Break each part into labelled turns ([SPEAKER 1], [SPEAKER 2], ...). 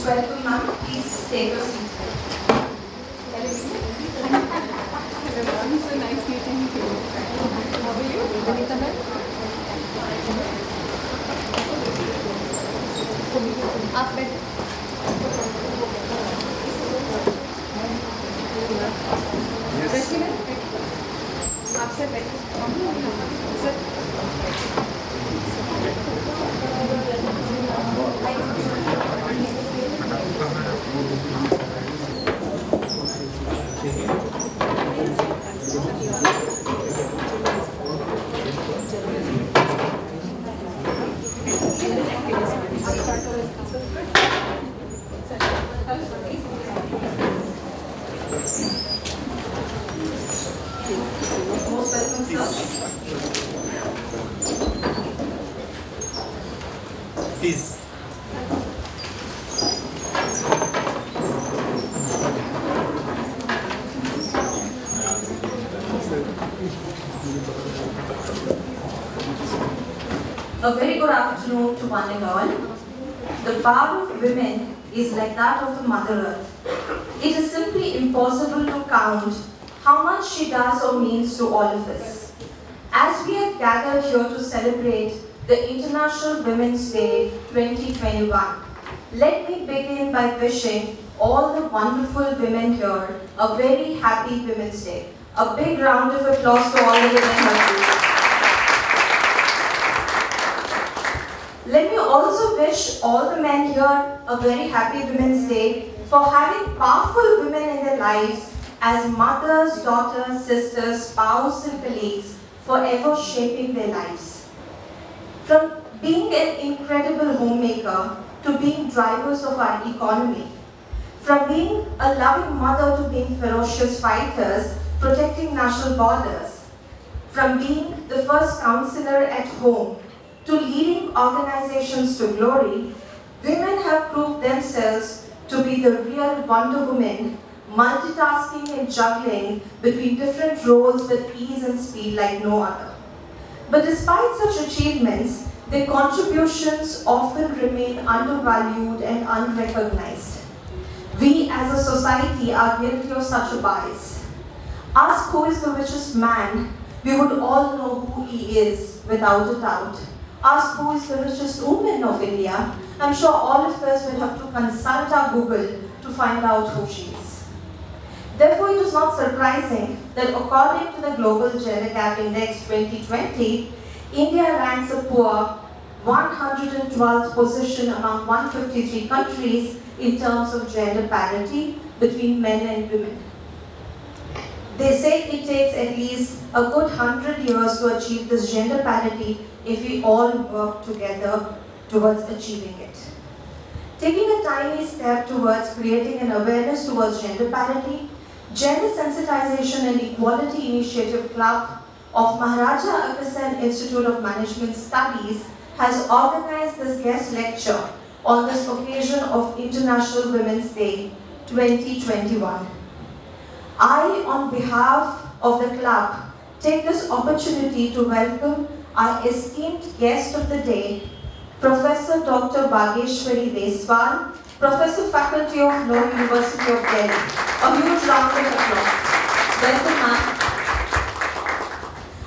[SPEAKER 1] welcome ma'am. Please take a seat.
[SPEAKER 2] Everyone, so nice meeting you. How are you? Vanita ma'am? आप बैठे आपसे बैठे
[SPEAKER 1] Most welcome, sir.
[SPEAKER 3] Please.
[SPEAKER 1] A very good afternoon to one and all. The power of women is like that of the Mother Earth. It is simply impossible to count how much she does or means to all of us. As we have gathered here to celebrate the International Women's Day 2021, let me begin by wishing all the wonderful women here a very happy Women's Day. A big round of applause to all the women here. Let me also wish all the men here a very happy Women's Day for having powerful women in their lives as mothers, daughters, sisters, spouses and colleagues, forever shaping their lives. From being an incredible homemaker to being drivers of our economy, from being a loving mother to being ferocious fighters protecting national borders, from being the first counselor at home to leading organizations to glory, women have proved themselves to be the real Wonder Woman, multitasking and juggling between different roles with ease and speed like no other. But despite such achievements, their contributions often remain undervalued and unrecognized. We as a society are guilty of such a bias. Ask who is the richest man, we would all know who he is without a doubt. Ask who is the richest woman of India, I'm sure all of us will have to consult our Google to find out who she is. Therefore, it is not surprising that according to the Global Gender Gap Index 2020, India ranks a poor 112th position among 153 countries in terms of gender parity between men and women. They say it takes at least a good 100 years to achieve this gender parity if we all work together towards achieving it. Taking a tiny step towards creating an awareness towards gender parity, Gender Sensitization and Equality Initiative Club of Maharaja Agrawal Institute of Management Studies has organized this guest lecture on this occasion of International Women's Day 2021. I, on behalf of the club, take this opportunity to welcome our esteemed guest of the day, Professor Dr. Vageshwari Deswal, Professor Faculty of Law, University of Delhi. A huge round of applause. Welcome, ma'am.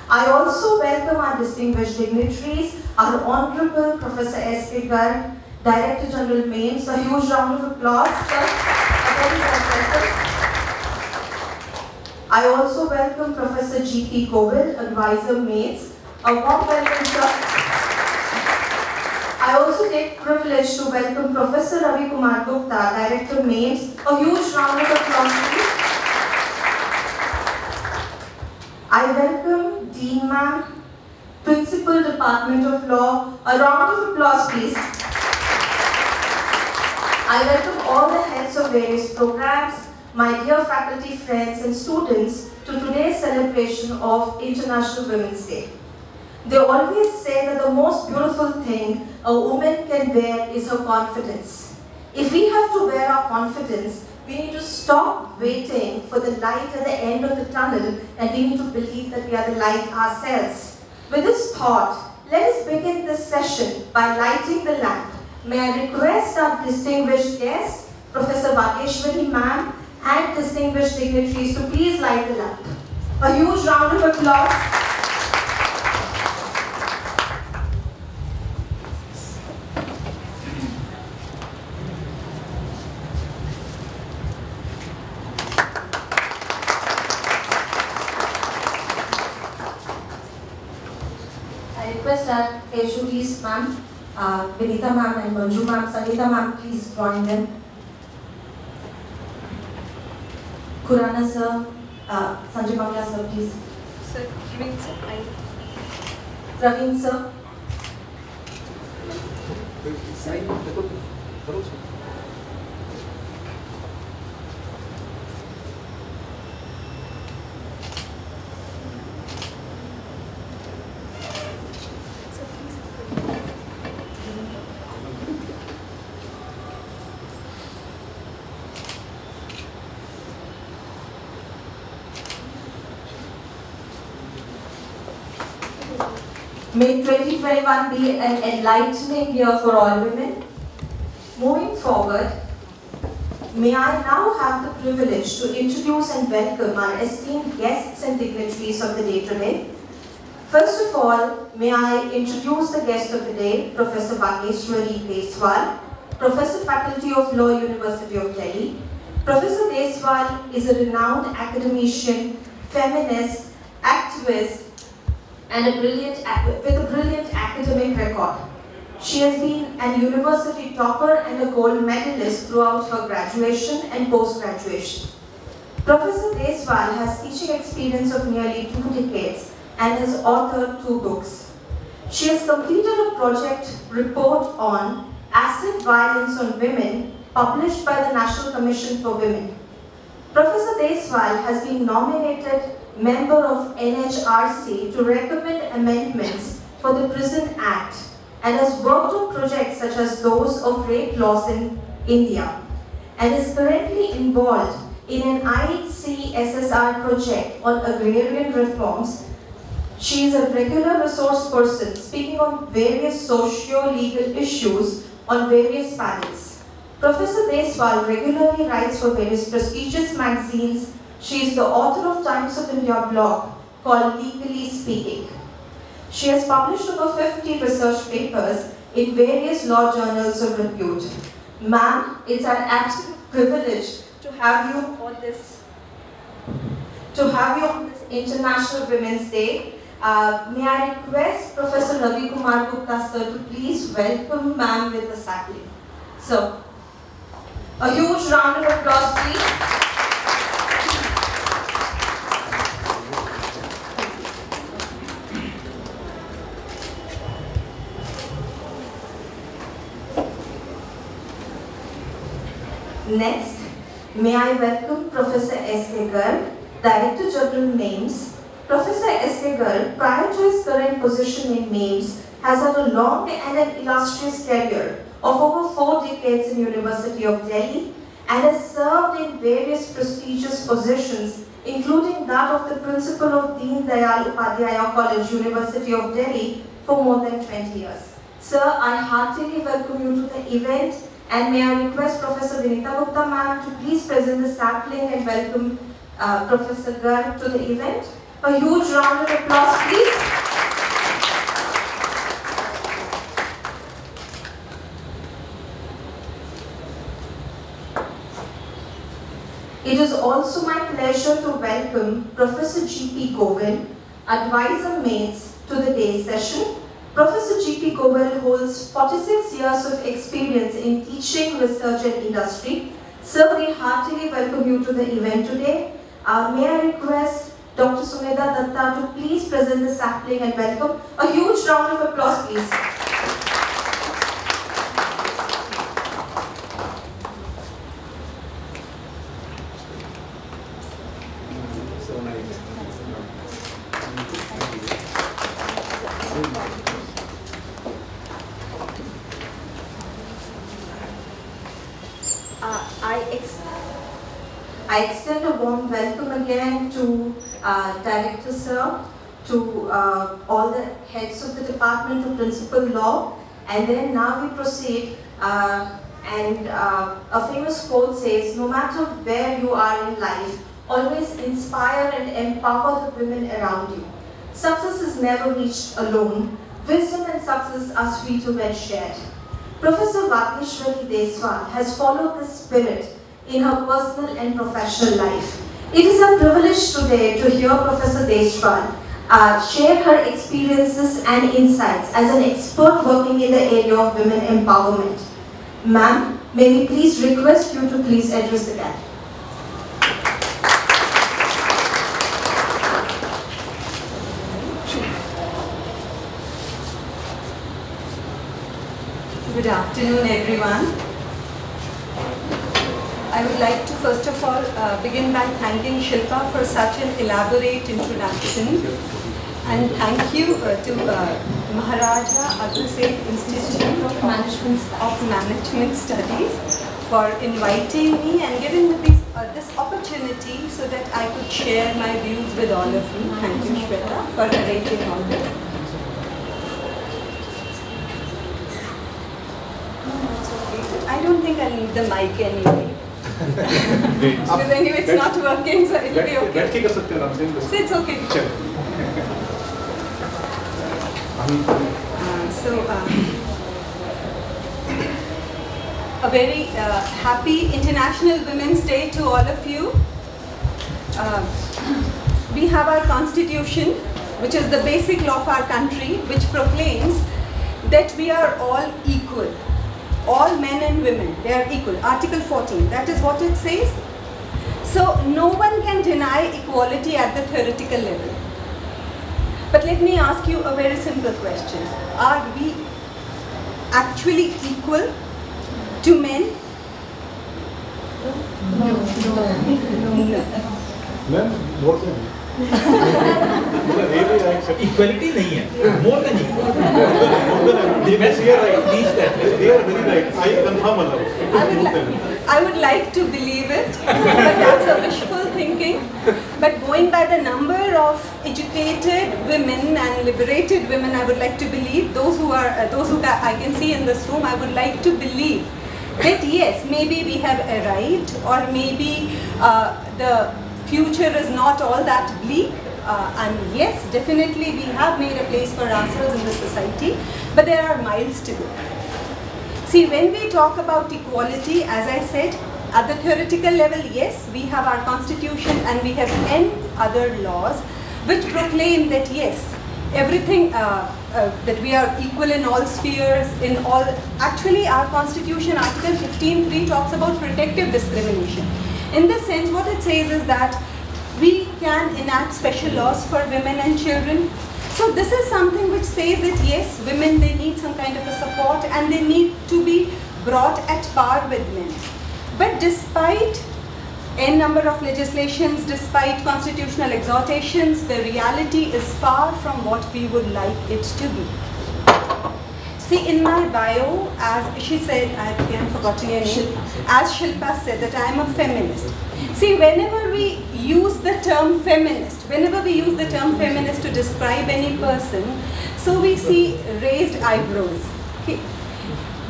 [SPEAKER 1] I also welcome our distinguished dignitaries, our Honorable Professor S.K. Garg, Director General MAIMS. A huge round of applause, sir. A very professor. I also welcome Professor G.P. Govil, Advisor MAIMS. A warm welcome, sir. I also take privilege to welcome Professor Ravi Kumar Gupta, Director MAIMS. A huge round of applause, please. I welcome Dean Ma'am, Principal Department of Law. A round of applause, please. I welcome all the heads of various programs, my dear faculty friends and students to today's celebration of International Women's Day. They always say that the most beautiful thing a woman can wear is her confidence. If we have to wear our confidence, we need to stop waiting for the light at the end of the tunnel and we need to believe that we are the light ourselves. With this thought, let us begin this session by lighting the lamp, may I request our distinguished guest, Professor Bhageshwari ma'am, and distinguished dignitaries to please light the lamp. A huge round of applause. I request our HODs ma'am, Vinita ma'am and Manju ma'am, Sangeeta ma'am, please join them. Khurana sir, Sanjay Bangla sir, please.
[SPEAKER 2] Sir, Praveen sir,
[SPEAKER 1] Praveen sir. May 2021 be an enlightening year for all women. Moving forward, may I now have the privilege to introduce and welcome our esteemed guests and dignitaries of the day today. First of all, may I introduce the guest of the day, Professor Bhageshwari Deswal, Professor Faculty of Law, University of Delhi. Professor Deswal is a renowned academician, feminist, activist, and with a brilliant academic record. She has been an university topper and a gold medalist throughout her graduation and post-graduation. Professor Deswal has teaching experience of nearly 2 decades and has authored 2 books. She has completed a project report on acid violence on women published by the National Commission for Women. Professor Deswal has been nominated member of NHRC to recommend amendments for the Prison Act and has worked on projects such as those of rape laws in India and is currently involved in an ICSSR project on agrarian reforms. She is a regular resource person speaking on various socio-legal issues on various panels. Professor Deswal regularly writes for various prestigious magazines. She is the author of Times of India blog called Legally Speaking. She has published over 50 research papers in various law journals of repute. Ma'am, it's an absolute privilege to have you on this International Women's Day. May I request Professor Ravi Kumar Gupta sir to please welcome ma'am with a sapling. So, a huge round of applause please. Next, may I welcome Professor S.K. Garg, Director General MAIMS. Professor S.K. Garg, prior to his current position in MAIMS, has had a long and an illustrious career of over 4 decades in University of Delhi and has served in various prestigious positions, including that of the Principal of Deen Dayal Upadhyaya College, University of Delhi, for more than 20 years. Sir, I heartily welcome you to the event. And may I request Professor Vinita Gupta ma'am to please present the sapling and welcome Professor Garg to the event. A huge round of applause please. It is also my pleasure to welcome Professor G.P. Govind, Advisor Mates, to the day's session. Professor G.P. Govind holds 46 years of experience in teaching, research and industry. Sir, we heartily welcome you to the event today. May I request Dr. Sumedha Datta to please present the sapling and welcome. A huge round of applause please. I extend a warm welcome again to Director Sir, to all the heads of the Department of Principal Law, and then now we proceed A famous quote says, no matter where you are in life, always inspire and empower the women around you. Success is never reached alone. Wisdom and success are sweeter when shared. Professor Vagneshwari Deswal has followed this spirit in her personal and professional life. It is a privilege today to hear Professor Deswal share her experiences and insights as an expert working in the area of women empowerment. Ma'am, may we please request you to please address the gathering.
[SPEAKER 3] Good afternoon, everyone. I would like to first of all begin by thanking Shilpa for such an elaborate introduction, and thank you to Maharaja Agraseth Institute of Management Studies for inviting me and giving me this opportunity so that I could share my views with all of you. Thank you, Shweta, for arranging all this. I don't think I'll need the mic anyway. Because anyway, it's not working, so it'll be okay. So it's okay. A very happy International Women's Day to all of you. We have our constitution, which is the basic law of our country, which proclaims that we are all equal. All men and women, they are equal. Article 14, that is what it says. So no one can deny equality at the theoretical level. But let me ask you a very simple question. Are we actually equal to men?
[SPEAKER 4] Men, more than equality नहीं है, more than equal. They are right, please that. They are very right. I confirm
[SPEAKER 3] I would like to believe it, but that's a wishful thinking. But going by the number of educated women and liberated women, I would like to believe those who I can see in this room. I would like to believe that yes, maybe we have arrived, or maybe the future is not all that bleak, and yes, definitely we have made a place for ourselves in the society, but there are miles to go. See, when we talk about equality, as I said, at the theoretical level, yes, we have our constitution and we have n other laws which proclaim that yes, everything, that we are equal in all spheres, in all, actually our constitution, article 15(3) talks about protective discrimination. In this sense, what it says is that we can enact special laws for women and children. So this is something which says that yes, women, they need some kind of a support and they need to be brought at par with men. But despite n number of legislations, despite constitutional exhortations, the reality is far from what we would like it to be. See, in my bio, as she said, I have again forgotten your name, as Shilpa said, that I am a feminist. See, whenever we use the term feminist to describe any person, so we see raised eyebrows. Okay.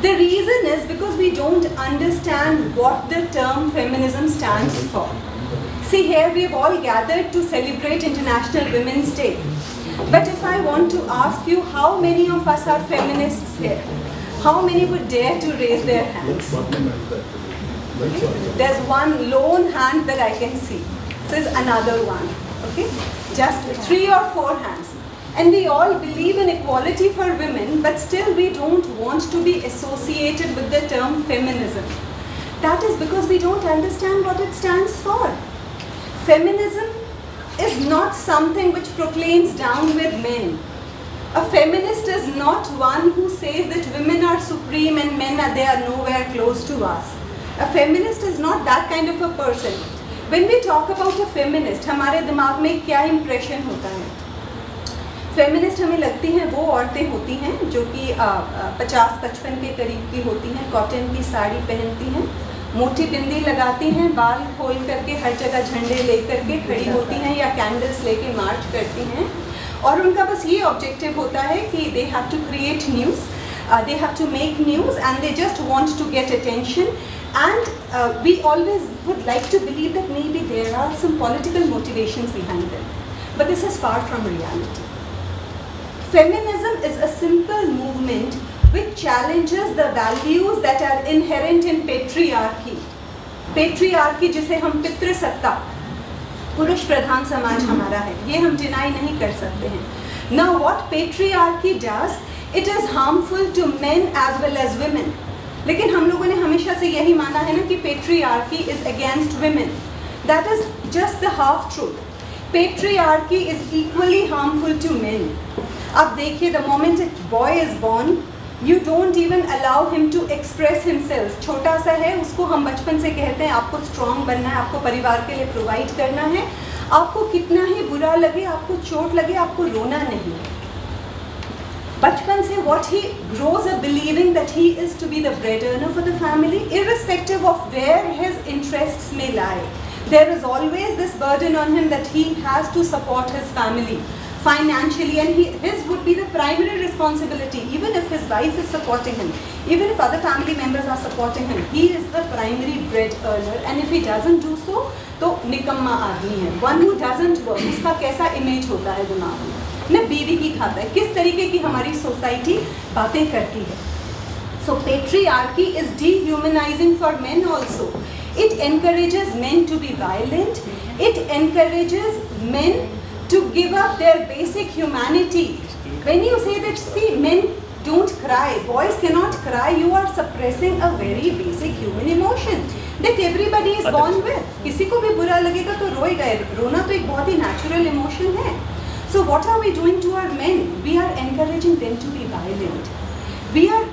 [SPEAKER 3] The reason is because we don't understand what the term feminism stands for. See, here we have all gathered to celebrate International Women's Day. But if I want to ask you, how many of us are feminists here? How many would dare to raise their hands? There's one lone hand that I can see. There's another one. Okay? Just 3 or 4 hands. And we all believe in equality for women, but still we don't want to be associated with the term feminism. That is because we don't understand what it stands for. Feminism is not something which proclaims down with men. A feminist is not one who says that women are supreme and men they are nowhere close to us. A feminist is not that kind of a person. When we talk about a feminist, हमारे दिमाग में क्या impression होता है? Feminist हमें लगती हैं वो औरतें होती हैं जो कि 50-55 के करीब की होती हैं, कॉटन की साड़ी पहनती हैं, मोटी बिंदी लगाती हैं, बाल खोल करके हर जगह झंडे लेकर के खड़ी होती हैं या कैंडल्स लेके मार्च करती हैं, और उनका बस ये ऑब्जेक्टिव होता है कि they have to create news they have to make news, and they just want to get attention. And we always would like to believe that maybe there are some political motivations behind them. But this is far from reality. Feminism is a simple movement which challenges the values that are inherent in patriarchy. Patriarchy जिसे हम पितृसत्ता, पुरुष प्रधान समाज हमारा है, ये हम deny नहीं कर सकते हैं. Now what patriarchy does, it is harmful to men as well as women. लेकिन हम लोगों ने हमेशा से यही माना है ना कि patriarchy is against women. That is just the half truth. Patriarchy is equally harmful to men. अब देखिए, the moment a boy is born, you don't even allow him to express himself. छोटा सा है, उसको हम बचपन से कहते हैं आपको strong बनना है, आपको परिवार के लिए provide करना है, आपको कितना ही बुरा लगे, आपको चोट लगे, आपको रोना नहीं है. बचपन से what he grows up believing that he is to be the bread earner for the family, irrespective of where his interests may lie. There is always this burden on him that he has to support his family financially, and his would be the primary responsibility. Even if his wife is supporting him, even if other family members are supporting him, he is the primary bread earner. And if he doesn't do so, तो निकम्मा आदमी है. One who doesn't work, उसका कैसा image होता है दिमाग में, न बीवी की खाता है, किस तरीके की हमारी सोसाइटी बातें करती है. So patriarchy is dehumanizing for men also. It encourages men to be violent. It encourages men to give up their basic humanity. When you say that, see, men don't cry, boys cannot cry, you are suppressing a very basic human emotion that everybody is born with. किसी को भी बुरा लगेगा तो रोएगा. रोना तो एक बहुत ही natural emotion है. So what are we doing to our men? We are encouraging them to be violent. We are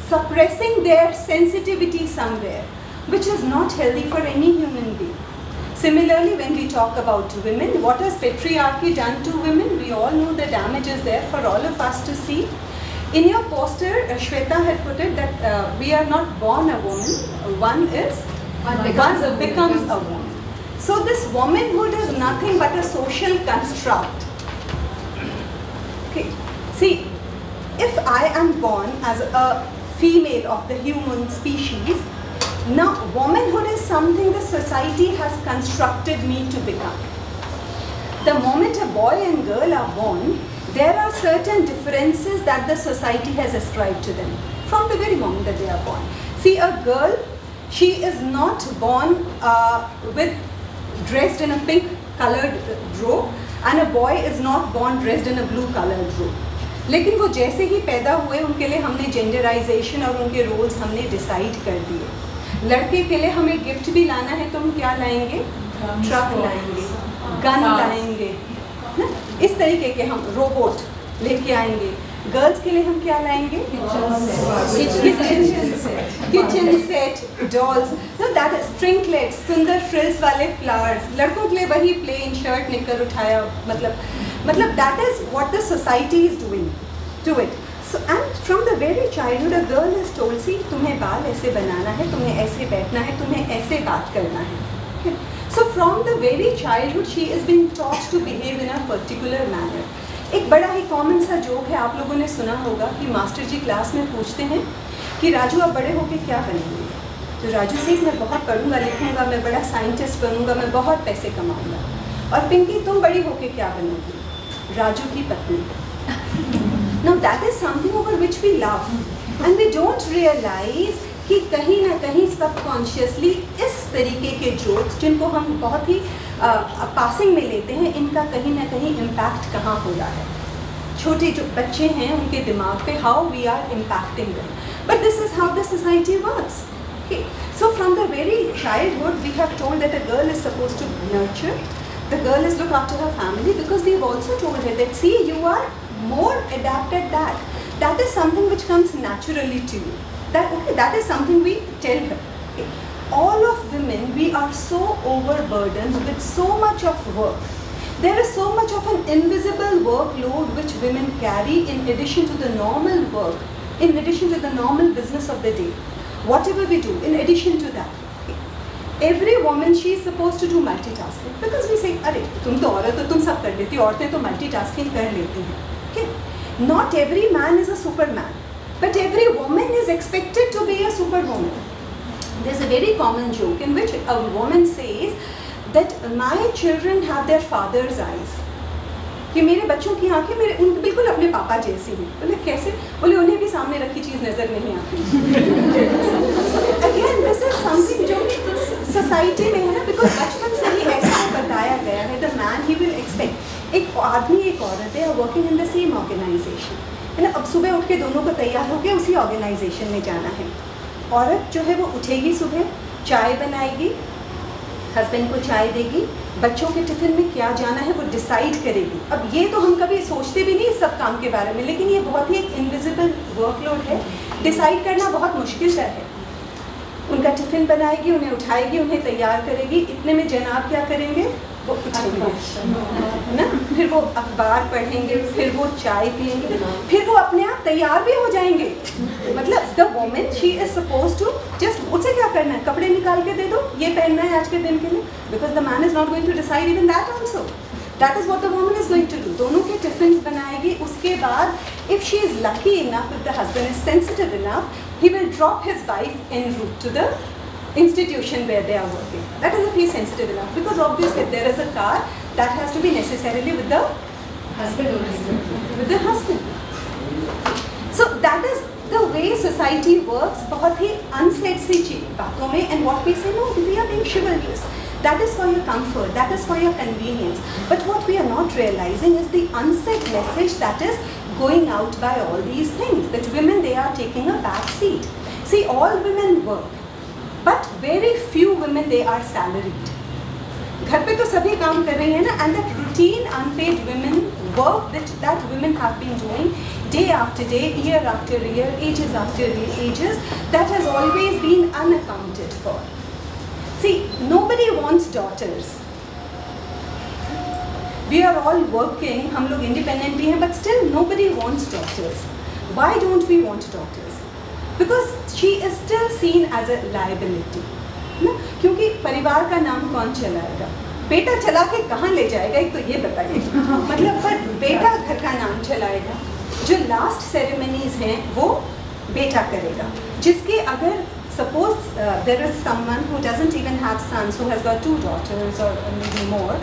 [SPEAKER 3] suppressing their sensitivity somewhere, which is not healthy for any human being. Similarly, when we talk about women, what has patriarchy done to women? We all know the damage is there for all of us to see. In your poster, Shweta had put it that we are not born a woman, one becomes a woman. So this womanhood is nothing but a social construct. Okay. See, if I am born as a female of the human species, now womanhood is something the society has constructed me to become. The moment a boy and girl are born, there are certain differences that the society has ascribed to them from the very moment that they are born. See, a girl, she is not born dressed in a pink colored robe, and a boy is not born dressed in a blue colored robe. लेकिन वो जैसे ही पैदा हुए उनके लिए हमने जेंडराइजेशन और उनके रोल्स हमने डिसाइड कर दिए. लड़के के लिए हमें गिफ्ट भी लाना है तो हम क्या लाएंगे? ट्रक लाएंगे, गन लाएंगे, इस तरीके के हम रोबोट लेके आएंगे. गर्ल्स के लिए हम क्या लाएंगे? Kitchen set, dolls, that is stringlets, सुंदर फ्रिल्स वाले फ्लावर्स. लड़कों के लिए वही प्लेन शर्ट निकल उठाया, मतलब that is what the society is doing to it. So, and from the very childhood, a girl is told, see, तुम्हें बाल ऐसे बनाना है, तुम्हें ऐसे बैठना है, तुम्हें ऐसे बात करना है. Okay? So from the very childhood, she is being taught to behave in a particular manner. एक बड़ा ही कॉमन सा जोक है, आप लोगों ने सुना होगा कि मास्टर जी क्लास में पूछते हैं कि राजू आप बड़े होके क्या बनेंगे? तो राजू से मैं बहुत पढ़ूंगा लिखूंगा, मैं बड़ा साइंटिस्ट बनूंगा, मैं बहुत पैसे कमाऊंगा. और पिंकी तुम बड़ी होके क्या बनोगी? राजू की पत्नी. Now that is something over which we laugh, and we don't realize कि कहीं ना कहीं subconsciously इस तरीके के jokes जिनको हम बहुत ही passing में लेते हैं, इनका कहीं ना कहीं impact कहाँ हो रहा है. छोटे जो बच्चे हैं उनके दिमाग पे how we are impacting them. But this is how the society works. Okay. So from the very childhood we have told that a girl is supposed to nurture, the girl is look after her family, because we've also told her that see, you are more adapted that is something which comes naturally to you. That is something we tell her. Okay. All of women, we are so overburdened with so much of work. There is so much of an invisible workload which women carry in addition to the normal work, in addition to the normal business of the day. Whatever we do, in addition to that. Okay. Every woman, she is supposed to do multitasking, because we say, अरे तुम तो औरत हो, तुम सब कर लेती हो, औरतें तो multitasking कर लेती हैं. Okay. Not every man is a superman. but every woman is expected to be a superwoman. There's a very common joke in which a woman says that my children have their father's eyes. कि मेरे बच्चों की आंखें मेरे उन बिल्कुल अपने पापा जैसी हैं. बोले कैसे? बोले उन्हें भी सामने रखी चीज़ नज़र नहीं आती. Again, this is something जो सोसाइटी में है ना, बिकॉज बचपन से ही ऐसा बताया गया है. The man he will expect, एक आदमी एक औरत है working in the same organisation, है ना. अब सुबह उठ के दोनों को तैयार होकर उसी ऑर्गेनाइजेशन में जाना है. औरत जो है वो उठेगी सुबह, चाय बनाएगी, हस्बैंड को चाय देगी, बच्चों के टिफ़िन में क्या जाना है वो डिसाइड करेगी. अब ये तो हम कभी सोचते भी नहीं इस सब काम के बारे में, लेकिन ये बहुत ही एक इनविजिबल वर्कलोड है. डिसाइड करना बहुत मुश्किल है. उनका टिफ़िन बनाएगी, उन्हें उठाएगी, उन्हें तैयार करेगी. इतने में जनाब क्या करेंगे? वो उठेंगे, है ना. फिर वो अखबार पढ़ेंगे, फिर वो चाय पिएंगे, फिर वो अपने आप तैयार भी हो जाएंगे. मतलब the women she is suppose to just, उसे क्या करना है? कपड़े निकाल के दे दो, ये पहनना है आज के दिन के लिए, because the man is not going to decide even that also. That is what the woman is going to do. दोनों के टिफिन बनाएगी. उसके बाद if she is lucky enough, if the husband is sensitive enough, he will drop his wife en route to the institution where they are working. That is if he is sensitive enough, because obviously there is a car that has to be necessarily with the husband. So that is the way society works. बहुत ही unsaid सी बातों में, and what we say, no, we are being chivalrous. That is for your comfort, that is for your convenience. But what we are not realizing is the unsaid message that is going out by all these things, that women, they are taking a back seat. See, all women work, but very few women, they are salaried. घर पे तो सभी काम कर रही हैं ना, and that routine unpaid women work that women have been doing day after day, year after year, ages after ages, that has always been unaccounted for. See, nobody wants daughters. We are all working, हम लोग independent भी हैं, but still nobody wants daughters. Why don't we want daughters? Because she is still seen as a liability. ना? क्योंकि परिवार का नाम कौन चलाएगा? बेटा चला के कहाँ ले जाएगा? एक तो ये बताइए. मतलब पर बेटा घर का नाम चलाएगा. जो लास्ट सेरेमनीज हैं वो बेटा करेगा. जिसके अगर suppose there is someone who doesn't even have sons, who has got 2 daughters or maybe more,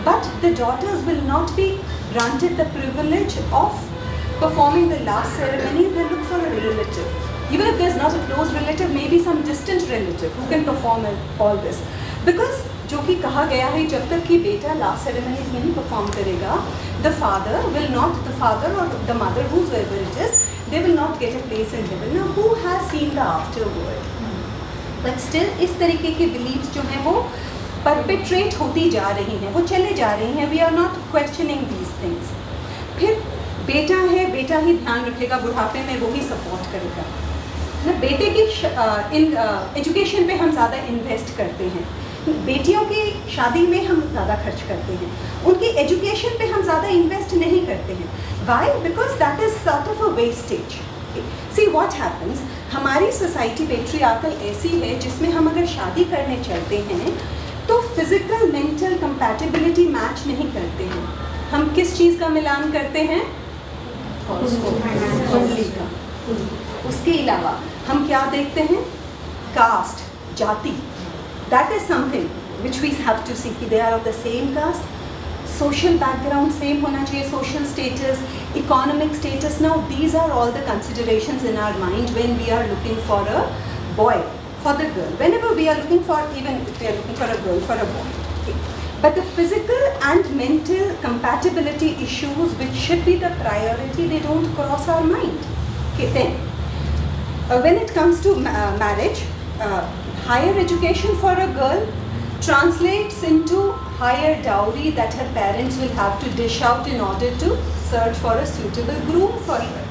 [SPEAKER 3] but the daughters will not be granted the privilege of performing the last ceremony. They look for a relative. Even if there's not a close relative, maybe some distant relative who can perform all this. Because जो कि कहा गया है, जब तक कि बेटा last ceremonies नहीं perform करेगा, the father or the mother, whosoever it is, they will not get a place in heaven. Now, who has seen the afterworld? But still, इस तरीके के beliefs जो हैं वो perpetrate होती जा रही हैं, वो चले जा रही हैं. We are not questioning these things. फिर बेटा है, बेटा ही ध्यान रखेगा, बुढ़ापे में वो ही सपोर्ट करेगा. ना, बेटे की एजुकेशन पे हम ज़्यादा इन्वेस्ट करते हैं, बेटियों की शादी में हम ज़्यादा खर्च करते हैं, उनकी एजुकेशन पे हम ज़्यादा इन्वेस्ट नहीं करते हैं. Why? Because that is sort of a wastage. See what happens, हमारी सोसाइटी पेट्रियार्कल ऐसी है जिसमें हम अगर शादी करने चलते हैं तो फिजिकल मेंटल कंपैटिबिलिटी मैच नहीं करते हैं. हम किस चीज़ का मिलान करते हैं? कुंडली का. उसके अलावा हम क्या देखते हैं? कास्ट, जाति. That is something which we have to see कि they are of the same caste. Social background same होना चाहिए, social status, economic status. Now these are all the considerations in our mind when we are looking for a boy, for the girl. Whenever we are looking for, even if we are looking for a girl, for a boy. Okay. But the physical and mental compatibility issues which should be the priority, they don't cross our mind. Okay, then when it comes to marriage, higher education for a girl translates into higher dowry that her parents will have to dish out in order to search for a suitable groom for her.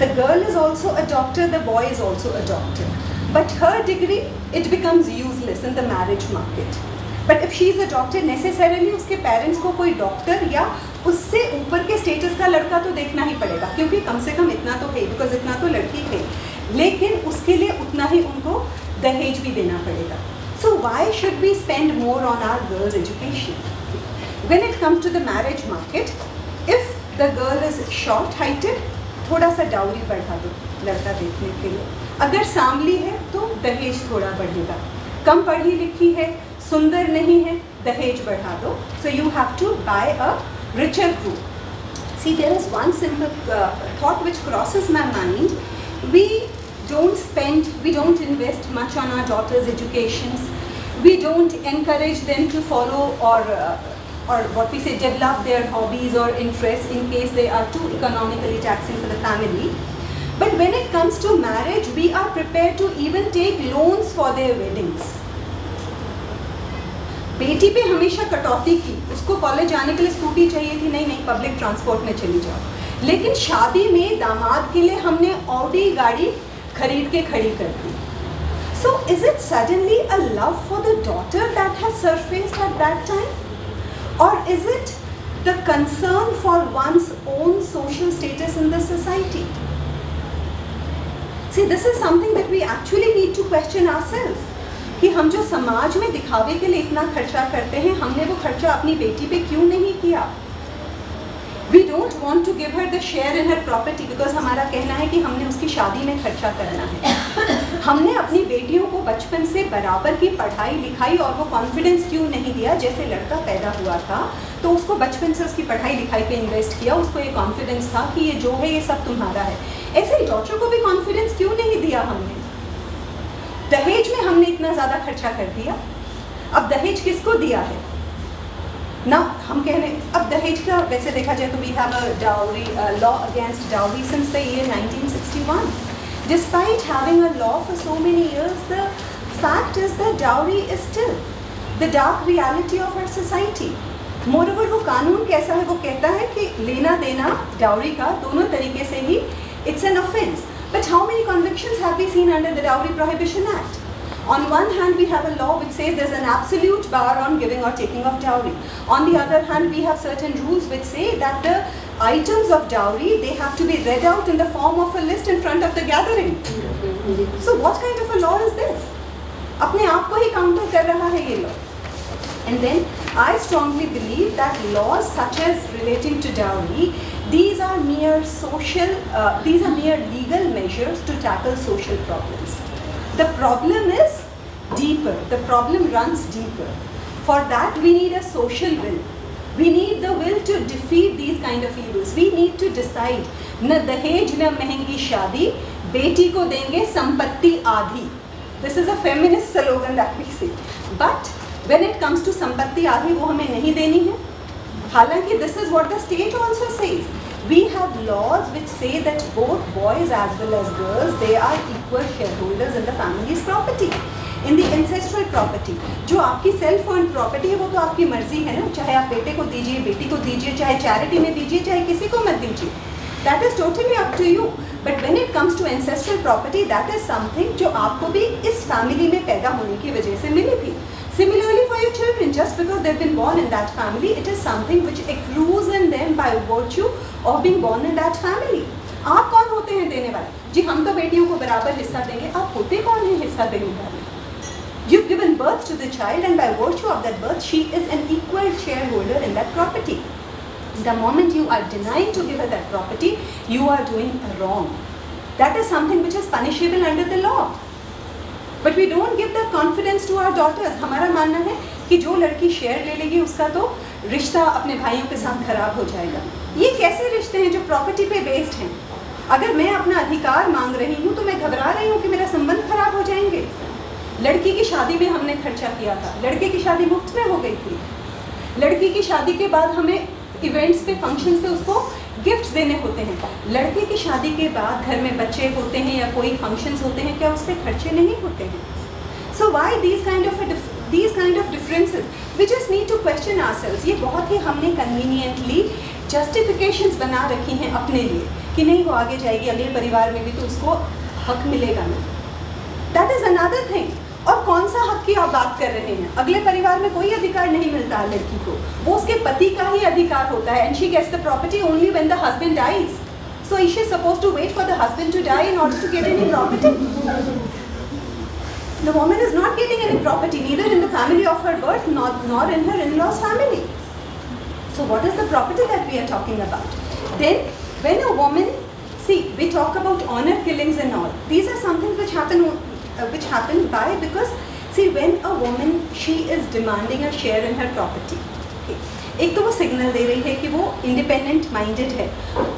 [SPEAKER 3] The girl is also a doctor, the boy is also a doctor. But her degree, it becomes useless in the marriage market. But if she is a doctor, necessarily उसके parents को कोई doctor या उससे ऊपर के status का लड़का तो देखना ही पड़ेगा, क्योंकि कम से कम इतना तो है, because इतना तो लड़की है, लेकिन उसके लिए उतना ही उनको दहेज भी देना पड़ेगा. So why should we spend more on our girls' education? When it comes to the marriage market, if the girl is short-heighted, थोड़ा सा डाउरी बढ़ा दो लड़का देखने के लिए। अगर सांवली है तो दहेज थोड़ा बढ़ेगा। कम पढ़ी लिखी है, सुंदर नहीं है, दहेज बढ़ा दो। So you have to buy a richer group. See, there is one simple thought which crosses my mind. We don't invest much on our daughters' educations. We don't encourage them to follow or what we say develop their hobbies or interests in case they are too economically taxing for the family. But when it comes to marriage, we are prepared to even take loans for their weddings. बेटी पे हमेशा कटौती की, उसको college जाने के लिए scooty चाहिए थी, नहीं पब्लिक ट्रांसपोर्ट में चली जाओ। लेकिन शादी में दामाद के लिए हमने ऑडी गाड़ी खरीद के खड़ी कर दी। So is it suddenly a love for the daughter that has surfaced at that time, और is it the concern for one's own social status in the society? See, this is something that we actually need to question ourselves. कि हम जो समाज में दिखावे के लिए इतना खर्चा करते हैं, हमने वो खर्चा अपनी बेटी पे क्यों नहीं किया? We don't want to give her the share in her property because हमारा कहना है कि हमने उसकी शादी में खर्चा करना है। हमने अपनी बेटियों को बचपन से बराबर की पढ़ाई लिखाई और वो कॉन्फिडेंस क्यों नहीं दिया? जैसे लड़का पैदा हुआ था तो उसको बचपन से उसकी पढ़ाई लिखाई पे इन्वेस्ट किया, उसको ये कॉन्फिडेंस था कि ये जो है ये सब तुम्हारा है। ऐसे ही डॉटर को भी कॉन्फिडेंस क्यों नहीं दिया हमने? दहेज में हमने इतना ज़्यादा खर्चा कर दिया। अब दहेज किसको दिया है ना? हम कह रहे अब दहेज का वैसे देखा जाए तो we have a dowry law against dowry since the year 1961. Despite having a law for so many years, the fact is that dowry is still the dark reality of our society. Moreover, वो कानून कैसा है? वो कहता है कि लेना देना डाउरी का दोनों तरीके से ही it's an offence. But how many convictions have we seen under the Dowry Prohibition Act? On one hand, we have a law which says there's an absolute bar on giving or taking of dowry. On the other hand, we have certain rules which say that the items of dowry, they have to be read out in the form of a list in front of the gathering. So what kind of a law is this? अपने आप को ही counter कर रहा है ये law. And then I strongly believe that laws such as relating to dowry, these are mere legal measures to tackle social problems. The problem is deeper. The problem runs deeper. For that we need a social will. We need the will to defeat these kind of evils. We need to decide, न दहेज न महंगी शादी, बेटी को देंगे संपत्ति आधी. This is a feminist slogan that we say. But when it comes to संपत्ति आधी, वो हमें नहीं देनी है. हालांकि this is what the state also says. We have laws which say that both boys as well as girls, they are equal shareholders in the family's property, in the ancestral property. जो आपकी self owned property है वो तो आपकी मर्जी है ना, चाहे आप बेटे को दीजिए, बेटी को दीजिए, चाहे charity में दीजिए, चाहे किसी को मत दीजिए. That is totally up to you. But when it comes to ancestral property, that is something जो आपको भी इस family में पैदा होने की वजह से मिली थी. Similarly for your children, just because they've been born in that family, it is something which accrues in them by virtue of being born in that family. आप कौन होते हैं देने वाले? जी हम तो बेटियों को बराबर हिस्सा देंगे, आप होते कौन हैं हिस्सा देने वाले? You've given birth to the child and by virtue of that birth, she is an equal shareholder in that property. The moment you are denying to give her that property, you are doing wrong. That is something which is punishable under the law. But we don't give that confidence to our daughters. हमारा मानना है कि जो लड़की share ले लेगी उसका तो रिश्ता अपने भाइयों के साथ खराब हो जाएगा. ये कैसे रिश्ते हैं जो प्रॉपर्टी पे बेस्ड हैं? अगर मैं अपना अधिकार मांग रही हूँ तो मैं घबरा रही हूँ कि मेरा संबंध खराब हो जाएंगे. लड़की की शादी में हमने खर्चा किया था, लड़के की शादी मुफ्त में हो गई थी. लड़की की शादी के बाद हमें इवेंट्स पे, फंक्शंस पे उसको गिफ्ट्स देने होते हैं. लड़के की शादी के बाद घर में बच्चे होते हैं या कोई फंक्शंस होते हैं, क्या उस पर खर्चे नहीं होते हैं? So why these kind of differences? We just need to question ourselves. ये बहुत ही हमने conveniently justifications बना रखी हैं अपने लिए कि नहीं वो आगे जाएगी, अगले परिवार में भी तो उसको हक मिलेगा ना. That is another thing. और कौन सा हक की आप बात कर रहे हैं? अगले परिवार में कोई अधिकार नहीं मिलता लड़की को, वो उसके पति का ही अधिकार होता है. And she gets the property only when the husband dies. So is she supposed to wait for the husband to die in order to get any property? The woman is not getting any property, neither in the family of her birth nor in her in-laws' family. So what is the property that we are talking about? Then when a woman See, we talk about honor killings and all. These are something which happen by because, see, when a woman, she is demanding a share in her property. Okay. एक तो वो signal दे रही है कि वो independent minded है,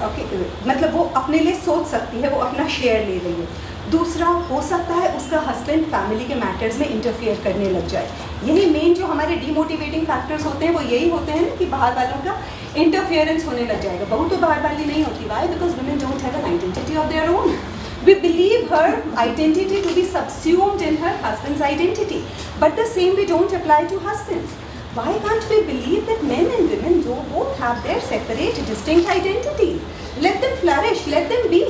[SPEAKER 3] okay, मतलब वो अपने लिए सोच सकती है, वो अपना शेयर ले रही है. दूसरा हो सकता है उसका हस्बैंड फैमिली के मैटर्स में इंटरफियर करने लग जाए. यही मेन जो हमारे डीमोटिवेटिंग फैक्टर्स होते हैं वो यही होते हैं ना कि बाहर वालों का इंटरफियरेंस होने लग जाएगा. बहू तो बाहर वाली नहीं होती. Why? Because women don't have an identity of their own. We believe her identity to be subsumed in her husband's identity, but the same we don't apply to husbands. Why can't we believe that men and women both have their separate, distinct identities? Let them flourish, let them be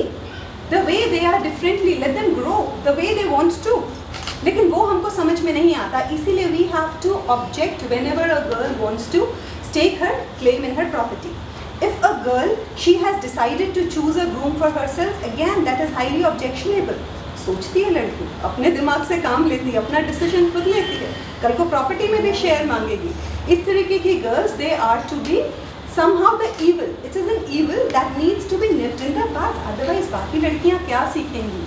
[SPEAKER 3] the way they are differently, let them grow the way they want to. लेकिन वो हमको समझ में नहीं आता, इसीलिए we have to object whenever a girl wants to stake her claim in her property. If a girl, she has decided to choose a groom for herself, again that is highly objectionable. सोचती है लड़की, अपने दिमाग से काम लेती है, अपना डिसीजन खुद लेती है, कल को प्रॉपर्टी में भी शेयर मांगेगी. इस तरीके की girls, they are to be somehow the evil. It is an evil that needs to be nipped in the bud. Otherwise, बाकी लड़कियाँ क्या सीखेंगी?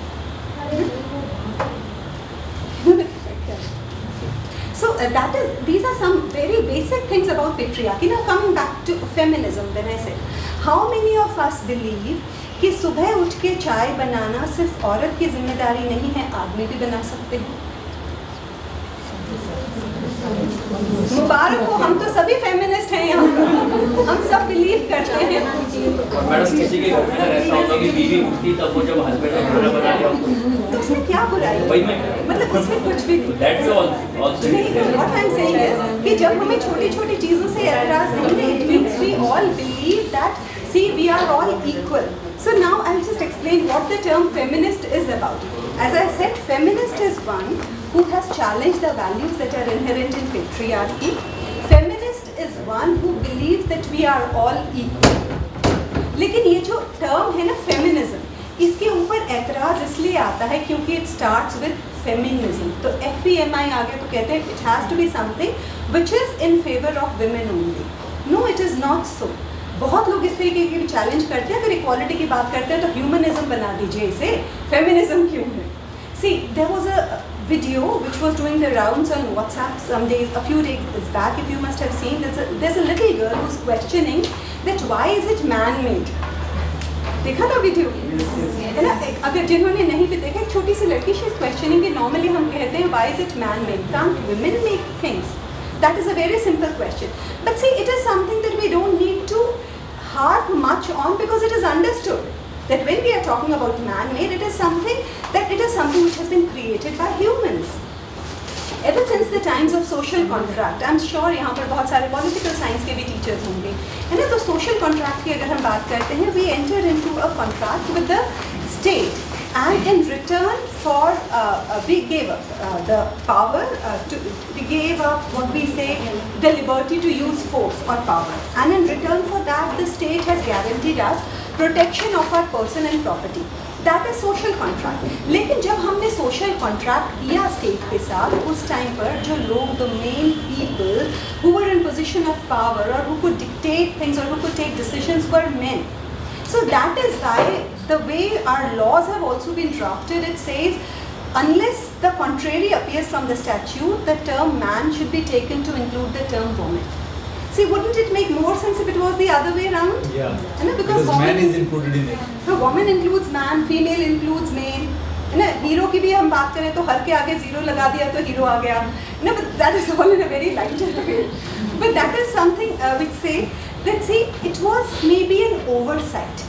[SPEAKER 3] So these are some very basic things about patriarchy. Now coming back to feminism, when I said, how many of us believe कि सुबह उठ के चाय बनाना सिर्फ औरत की जिम्मेदारी नहीं है, आदमी भी बना सकते हैं? मुबारक हो, हम तो सभी फेमिनिस्ट हैं यहाँ पर, हम सब बिलीव करते हैं.
[SPEAKER 5] और मैडम किसी के घर में ऐसा होता है कि बीवी उठती तब वो जब हस्बैंड ने खाना बना लिया
[SPEAKER 3] तो उसमें क्या बुराई है? मतलब उसमें कुछ भी नहीं. What I am saying is कि जब हमें छोटी छोटी चीज़ों से एतराज़ नहीं है, it means we all believe that, see, we are all equal. So now I'll just explain what the term feminist is about. As I said, feminist is one who has challenged the values that are inherent in patriarchy. Feminist is one who believes that we are all equal. लेकिन ये जो term है ना feminism, इसके ऊपर एतराज़ इसलिए आता है क्योंकि it starts with feminism. तो FEMI आगे तो कहते हैं it has to be something which is in favor of women only. No, it is not so. बहुत लोग इस तरीके की चैलेंज करते हैं, अगर इक्वालिटी की बात करते हैं तो ह्यूमनिज्म बना दीजिए इसे, फेमिनिज्म क्यों है? See, there was a video which was doing the rounds on WhatsApp a few days back, if you must have seen. There's a little girl who's questioning that why is it man-made? देखा था video है ना? अगर जिन्होंने नहीं भी देखा, एक छोटी सी लड़की, she is questioning कि normally हम कहते हैं why is it man-made? Can't women make things? That is a very simple question. But see, it is something that we don't need to harp much on because it is understood that when we are talking about man-made, it is something which has been created by humans. Ever since the times of social contract, I'm sure यहाँ पर बहुत सारे political science के भी teachers होंगे, है ना? तो social contract की अगर हम बात करते हैं, we enter into a contract with the state. And in return for, we gave up the power, we gave up what we say, the liberty to use force or power. And in return for that, the state has guaranteed us protection of our person and property. That is social contract. लेकिन जब हमने social contract किया state के साथ, उस time पर जो लोग, the main people who were in position of power or who could dictate things or who could take decisions were men. So that is why the way our laws have also been drafted, it says unless the contrary appears from the statute, the term man should be taken to include the term woman. See, wouldn't it make more sense if it was the other way around?
[SPEAKER 4] Yeah.
[SPEAKER 3] Because
[SPEAKER 4] man is included in it.
[SPEAKER 3] The woman includes man, female includes male. है ना? Hero की भी हम बात करें तो हर के आगे जीरो लगा दिया तो हीरो आ गया. No, but that is all in a very lighter way. But that is something which say, let's say it was maybe an oversight.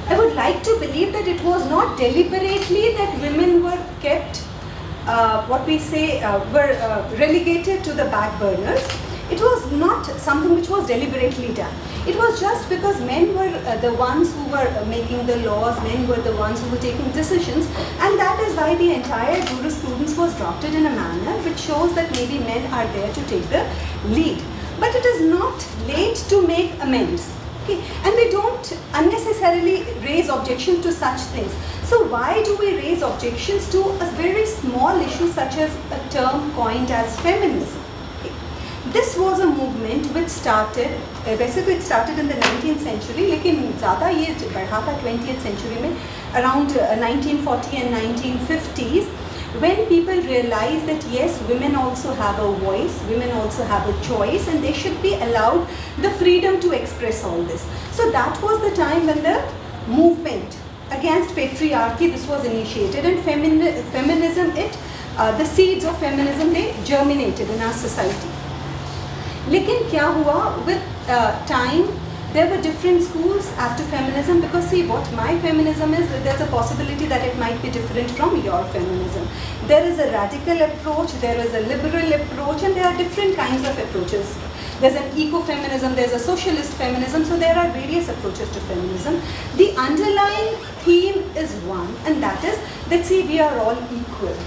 [SPEAKER 3] I would like to believe that it was not deliberately that women were kept, what we say, were relegated to the back burners. It was not something which was deliberately done. It was just because men were the ones who were making the laws, men were the ones who were taking decisions, and that is why the entire jurisprudence was drafted in a manner which shows that maybe men are there to take the lead. But it is not late to make amends. Okay? And we don't unnecessarily raise objections to such things. So why do we raise objections to a very small issue such as a term coined as feminism? Okay. this was a movement which started, basically it started in the 19th century, लेकिन ज़्यादा ये बढ़ा था 20th century में, around 1940 and 1950s, when people realized that yes, women also have a voice, women also have a choice, and they should be allowed the freedom to express all this. So that was the time when the movement against patriarchy, this was initiated, and feminism, the seeds of feminism, they germinated in our society. लेकिन क्या हुआ, with time there were different schools as to feminism, because see, what my feminism is, there's a possibility that it might be different from your feminism. There is a radical approach, there is a liberal approach, and there are different kinds of approaches. There's an eco-feminism, there's a socialist feminism, so there are various approaches to feminism. The underlying theme is one, and that is that see, we are all equal.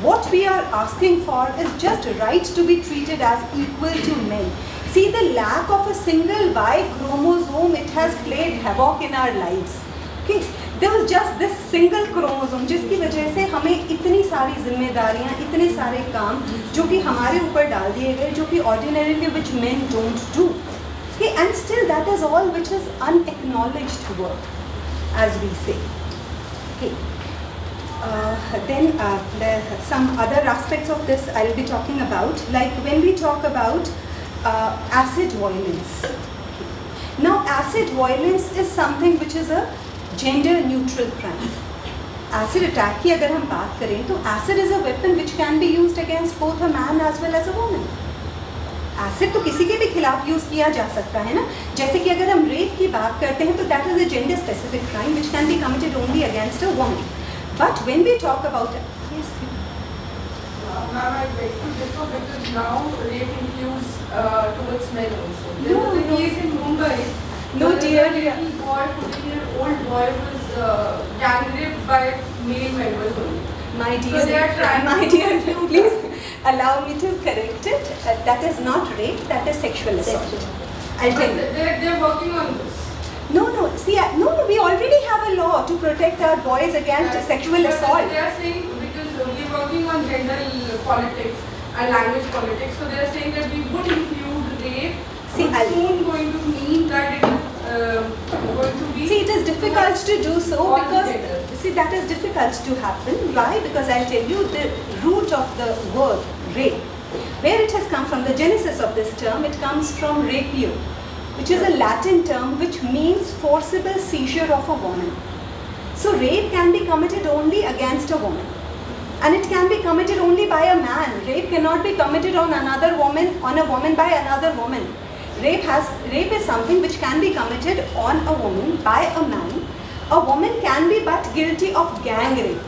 [SPEAKER 3] What we are asking for is just right to be treated as equal to men. See, the lack of a single Y chromosome, it has played havoc in our lives. Okay? There was just this single chromosome, जिसकी वजह से हमें इतनी सारी जिम्मेदारियां, इतने सारे काम जो कि हमारे ऊपर डाल दिए गए, जो कि ordinarily which men don't do. Okay? And still that is all which is unacknowledged work, as we say. Okay. Then there are some other aspects of this I will be talking about, like when we talk about acid violence. Now acid violence is something which is a gender neutral crime. Acid attack की अगर हम बात करें तो acid is a weapon which can be used against both a man as well as a woman. Acid तो किसी के भी खिलाफ यूज किया जा सकता है ना, जैसे कि अगर हम रेप की बात करते हैं तो that is a gender specific crime which can be committed only against a woman. But when we talk about it, yes,
[SPEAKER 2] ma'am, I beg to differ because now rape includes towards men also. There was a case in Mumbai.
[SPEAKER 3] No, dear.
[SPEAKER 2] A little boy, 14-year-old boy, was gang raped by male members only.
[SPEAKER 3] My dear,
[SPEAKER 2] So they are trying
[SPEAKER 3] my
[SPEAKER 2] to
[SPEAKER 3] dear,
[SPEAKER 2] include
[SPEAKER 3] please allow me to correct it. That is not rape, that is sexual assault. I'll tell you.
[SPEAKER 2] They're working on this.
[SPEAKER 3] No, see, no, we already have a law to protect our boys against sexual
[SPEAKER 2] But
[SPEAKER 3] assault.
[SPEAKER 2] They are saying, because we're working on gender politics and language politics, so they are saying that we would include rape.
[SPEAKER 3] See,
[SPEAKER 2] but soon going to mean that it is going to be...
[SPEAKER 3] See, it is difficult to do so because,
[SPEAKER 2] altogether.
[SPEAKER 3] see, that is difficult to happen. Why? Because I'll tell you the root of the word rape. Where it has come from, the genesis of this term, it comes from rapio, which is a Latin term which means forcible seizure of a woman. So rape can be committed only against a woman. And it can be committed only by a man. Rape cannot be committed on another woman, on a woman by another woman. Rape is something which can be committed on a woman by a man. A woman can be but guilty of gang rape,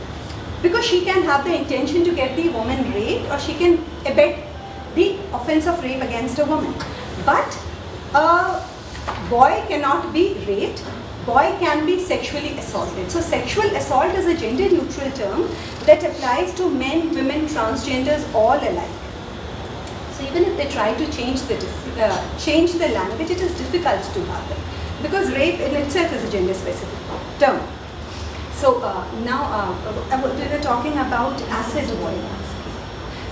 [SPEAKER 3] because she can have the intention to get the woman raped, or she can abet the offense of rape against a woman. But a boy cannot be raped, boy can be sexually assaulted. So sexual assault is a gender neutral term that applies to men, women, transgenders, all alike. So even if they try to change the language, it is difficult to happen, because rape in itself is a gender specific term. So now we were talking about acid violence.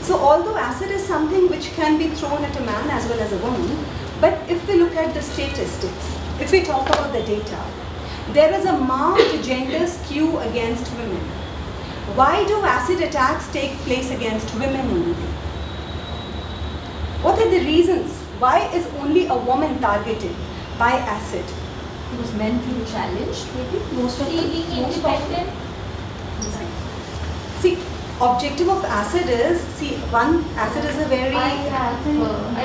[SPEAKER 3] So although acid is something which can be thrown at a man as well as a woman, but if we look at the statistics, if we talk about the data, there is a marked gender skew against women. Why do acid attacks take place against women only? What are the reasons? Why is only a woman targeted by acid?
[SPEAKER 6] Because men feel challenged, maybe.
[SPEAKER 7] Feeling independent.
[SPEAKER 3] See, objective of acid is, see, one, acid is a very...
[SPEAKER 7] I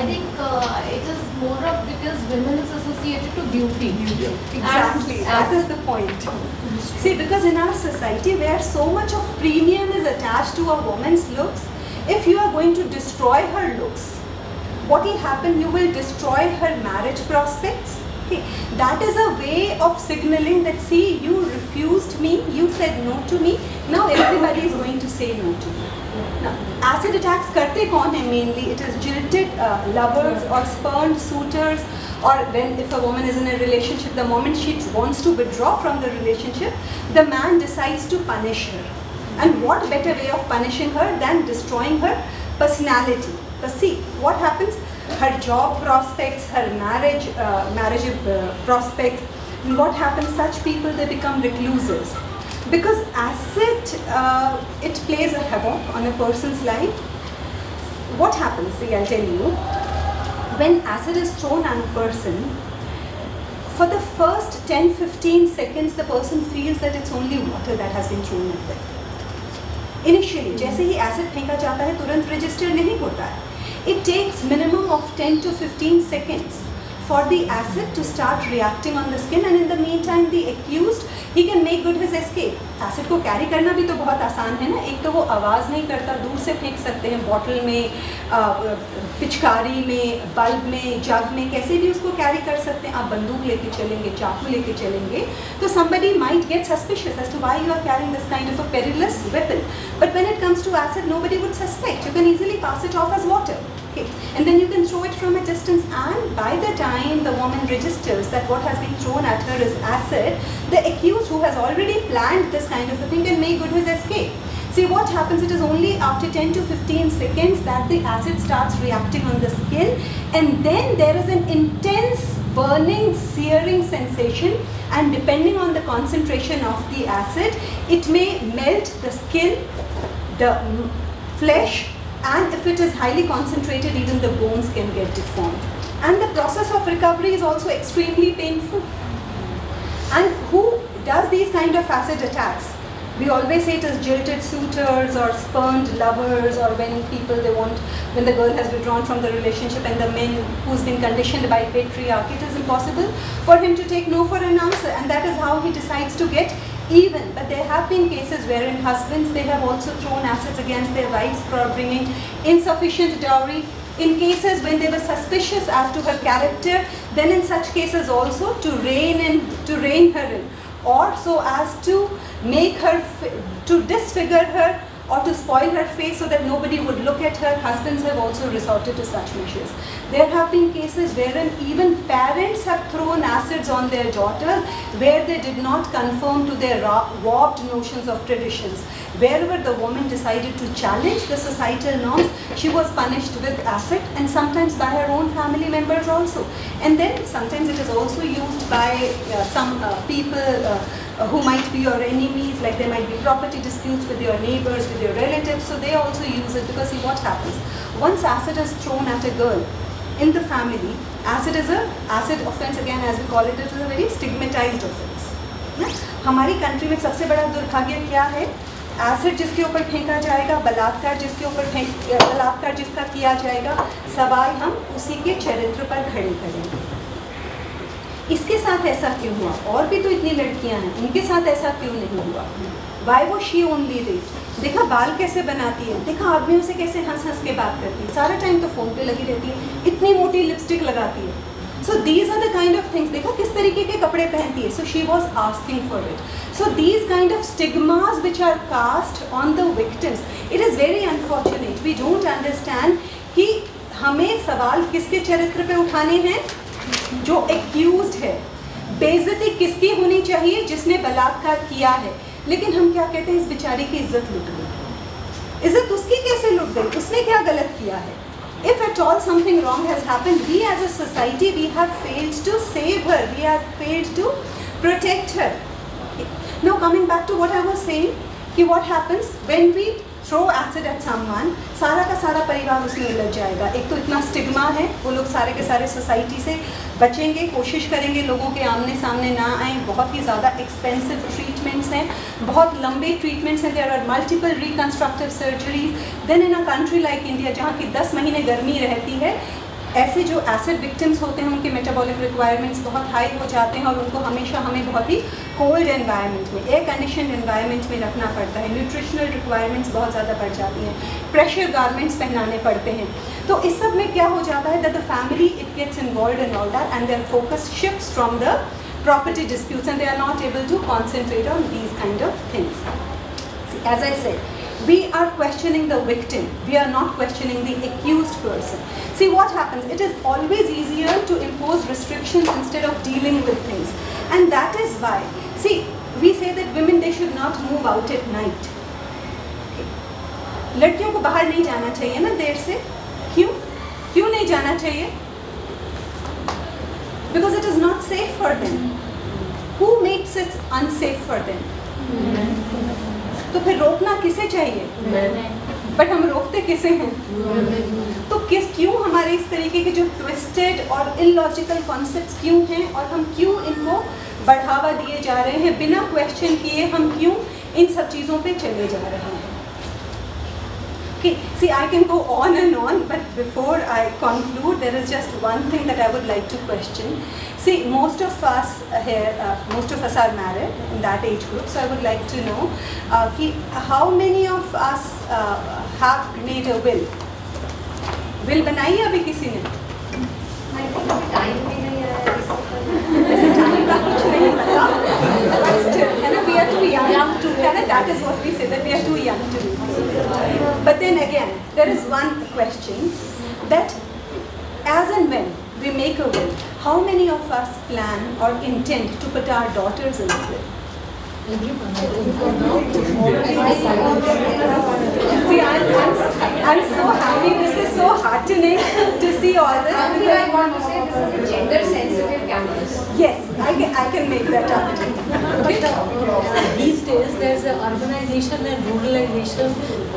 [SPEAKER 7] think it is more of because women is associated to beauty.
[SPEAKER 3] Exactly, that is the point. See, because in our society where so much of premium is attached to a woman's looks, if you are going to destroy her looks, what will happen? You will destroy her marriage prospects. Okay. That is a way of signaling that, see, you refused me, you said no to me, now everybody is going to say no to me. Now, acid attacks karte kaun hai mainly? It is jilted lovers or spurned suitors, or when if a woman is in a relationship, the moment she wants to withdraw from the relationship, the man decides to punish her. And what better way of punishing her than destroying her personality? But see, what happens? her job prospects, her marriage prospects. And what happens? Such people, they become recluses. Because acid, it plays a havoc on a person's life. What happens? See, I'll tell you. When acid is thrown on a person, for the first 10-15 seconds, the person feels that it's only water that has been thrown at them. Initially, जैसे ही acid फेंका जाता है, तुरंत register नहीं होता है. It takes minimum of 10 to 15 seconds for the acid to start reacting on the skin, and in the meantime the accused, he can make good his escape. Acid को carry करना भी तो बहुत आसान है ना. एक तो वो आवाज़ नहीं करता, दूर से फेंक सकते हैं, बॉटल में, पिचकारी में, बल्ब में, जग में, कैसे भी उसको कैरी कर सकते हैं. आप बंदूक लेके चलेंगे, चाकू लेके चलेंगे, तो somebody might get suspicious as to why you are carrying this kind of a perilous weapon. But when it comes to acid, nobody would suspect. You can easily pass it off as water. Okay. And then you can throw it from a distance, and by the time the woman registers that what has been thrown at her is acid, the accused, who has already planned this kind of a thing, can make good his escape. See what happens, it is only after 10 to 15 seconds that the acid starts reacting on the skin, and then there is an intense burning, searing sensation, and depending on the concentration of the acid, it may melt the skin, the flesh, and if it is highly concentrated, even the bones can get deformed. And the process of recovery is also extremely painful. And who does these kind of acid attacks? We always say it is jilted suitors or spurned lovers, or when people when the girl has withdrawn from the relationship and the man who's been conditioned by patriarchy, it is impossible for him to take no for an answer, and that is how he decides to get even. But there have been cases wherein husbands, they have also thrown acids against their wives for bringing insufficient dowry. In cases when they were suspicious as to her character, then in such cases also to rein her in, or so as to make her, to disfigure her or to spoil her face so that nobody would look at her. Husbands have also resorted to such measures. There have been cases wherein even parents have thrown acids on their daughters where they did not conform to their warped notions of traditions. Wherever the woman decided to challenge the societal norms, she was punished with acid, and sometimes by her own family members also. And then sometimes it is also used by some people who might be your enemies, like there might be property disputes with your neighbors, with your relatives, so they also use it. Because see what happens, once acid is thrown at a girl in the family, acid offense, again as we call it, it is a very stigmatized offense. हमारी country में सबसे बड़ा दुर्भाग्य क्या है? Acid जिसके ऊपर फेंका जाएगा, बलात्कार जिसका किया जाएगा, सवाल हम उसी के चरित्र पर खड़े करेंगे. इसके साथ ऐसा क्यों हुआ? और भी तो इतनी लड़कियां हैं, उनके साथ ऐसा क्यों नहीं हुआ? Why was she only raped? देखा बाल कैसे बनाती है, देखा आदमियों से कैसे हंस हंस के बात करती है, सारा टाइम तो फोन पे लगी रहती है, इतनी मोटी लिपस्टिक लगाती है. So these are the kind of things. देखा किस तरीके के कपड़े पहनती है. So she was asking for it. So these kind of stigmas which are cast on the victims, it is very unfortunate. We don't understand कि हमें सवाल किसके चरित्र पे उठाने हैं? जो accused है. बेइज्जती किसकी होनी चाहिए? जिसने बलात्कार किया है. लेकिन हम क्या कहते हैं, इस बेचारी की इज्जत लुट गई. इज्जत उसकी कैसे लुट गई? उसने क्या गलत किया है? If at all something wrong has happened, we as a society, we have failed to save her, we have failed to protect her. Now coming back to what I was saying, कि what happens when we throw acid at someone, सारा का सारा परिवार उसमें उलझ जाएगा. एक तो इतना स्टिग्मा है, वो लोग सारे के सारे सोसाइटी से बचेंगे, कोशिश करेंगे लोगों के आमने सामने ना आए. बहुत ही ज़्यादा एक्सपेंसिव ट्रीटमेंट्स हैं, बहुत लंबे ट्रीटमेंट्स हैं. There are multiple reconstructive surgeries. Then in a country like India, जहाँ की 10 महीने गर्मी रहती है, ऐसे जो एसिड विक्टिम्स होते हैं उनके मेटाबॉलिक रिक्वायरमेंट्स बहुत हाई हो जाते हैं, और उनको हमेशा हमें बहुत ही कोल्ड एनवायरनमेंट में, एयर कंडीशन एनवायरनमेंट में रखना पड़ता है. न्यूट्रिशनल रिक्वायरमेंट्स बहुत ज़्यादा बढ़ जाती हैं, प्रेशर गारमेंट्स पहनाने पड़ते हैं. तो इस सब में क्या हो जाता है, that the family it gets involved in all that, and their focus shifts from the property disputes, and they are not able to concentrate on these kind of things. See, as I said, we are questioning the victim, we are not questioning the accused person. See what happens, it is always easier to impose restrictions instead of dealing with things, and that is why, see, we say that women, they should not move out at night. लड़कियों को बाहर नहीं जाना चाहिए ना देर से. क्यों? क्यों नहीं जाना चाहिए? Because it is not safe for them. Who makes it unsafe for them? तो फिर रोकना किसे चाहिए? बट हम रोकते किसे हैं? तो क्यों हमारे इस तरीके के जो ट्विस्टेड और इलॉजिकल कॉन्सेप्ट्स क्यों हैं, और हम क्यों इनको बढ़ावा दिए जा रहे हैं बिना क्वेश्चन किए? हम क्यों इन सब चीज़ों पे चले जा रहे हैं? Okay, see, I can go on and on, but before I conclude, there is just one thing that I would like to question. See, most of us here, most of us are married in that age group, so I would like to know, how many of us have made a will? Will बनाई है अभी किसी ने?
[SPEAKER 6] I think अभी time भी नहीं आया
[SPEAKER 3] ऐसे time का कुछ नहीं पता, but still, है ना, we are too young to, है ना, that is what we say, that we are too young to do. But then again, there is one question that as and when we make a will, how many of us plan or intend to put our daughters in the will? See, I'm so happy. This is so heartening to see all this.
[SPEAKER 6] I want to say this is a gender sensitive campus.
[SPEAKER 3] Yes, I can make that up.
[SPEAKER 8] But these days there's a urbanization and ruralization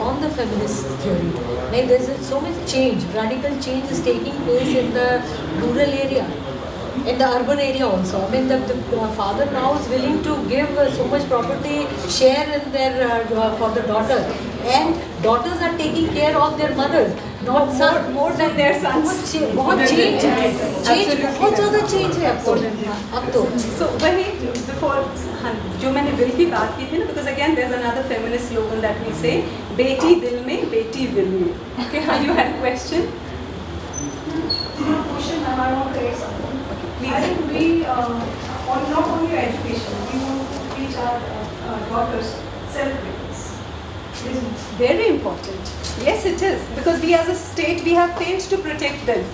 [SPEAKER 8] on the feminist theory. Like there's so much change, radical change is taking place in the rural area, in the urban area also. I mean, the father now is willing to give so much property share in their for the daughters, and daughters are taking care of their mothers, not son.
[SPEAKER 3] More than their sons.
[SPEAKER 8] बहुत change बहुत ज़्यादा change है अब तो.
[SPEAKER 3] So वही before जो मैंने bill की बात की थी ना, because again there's another feminist slogan that we say, बेटी दिल में बेटी विल में. Okay, you had a question?
[SPEAKER 2] Question, I want to add something.
[SPEAKER 3] Please.
[SPEAKER 2] I think we, not only education, we want to teach our daughters self-reliance. Business.
[SPEAKER 3] Very important. Yes, it is, because we as a state we have failed to protect them.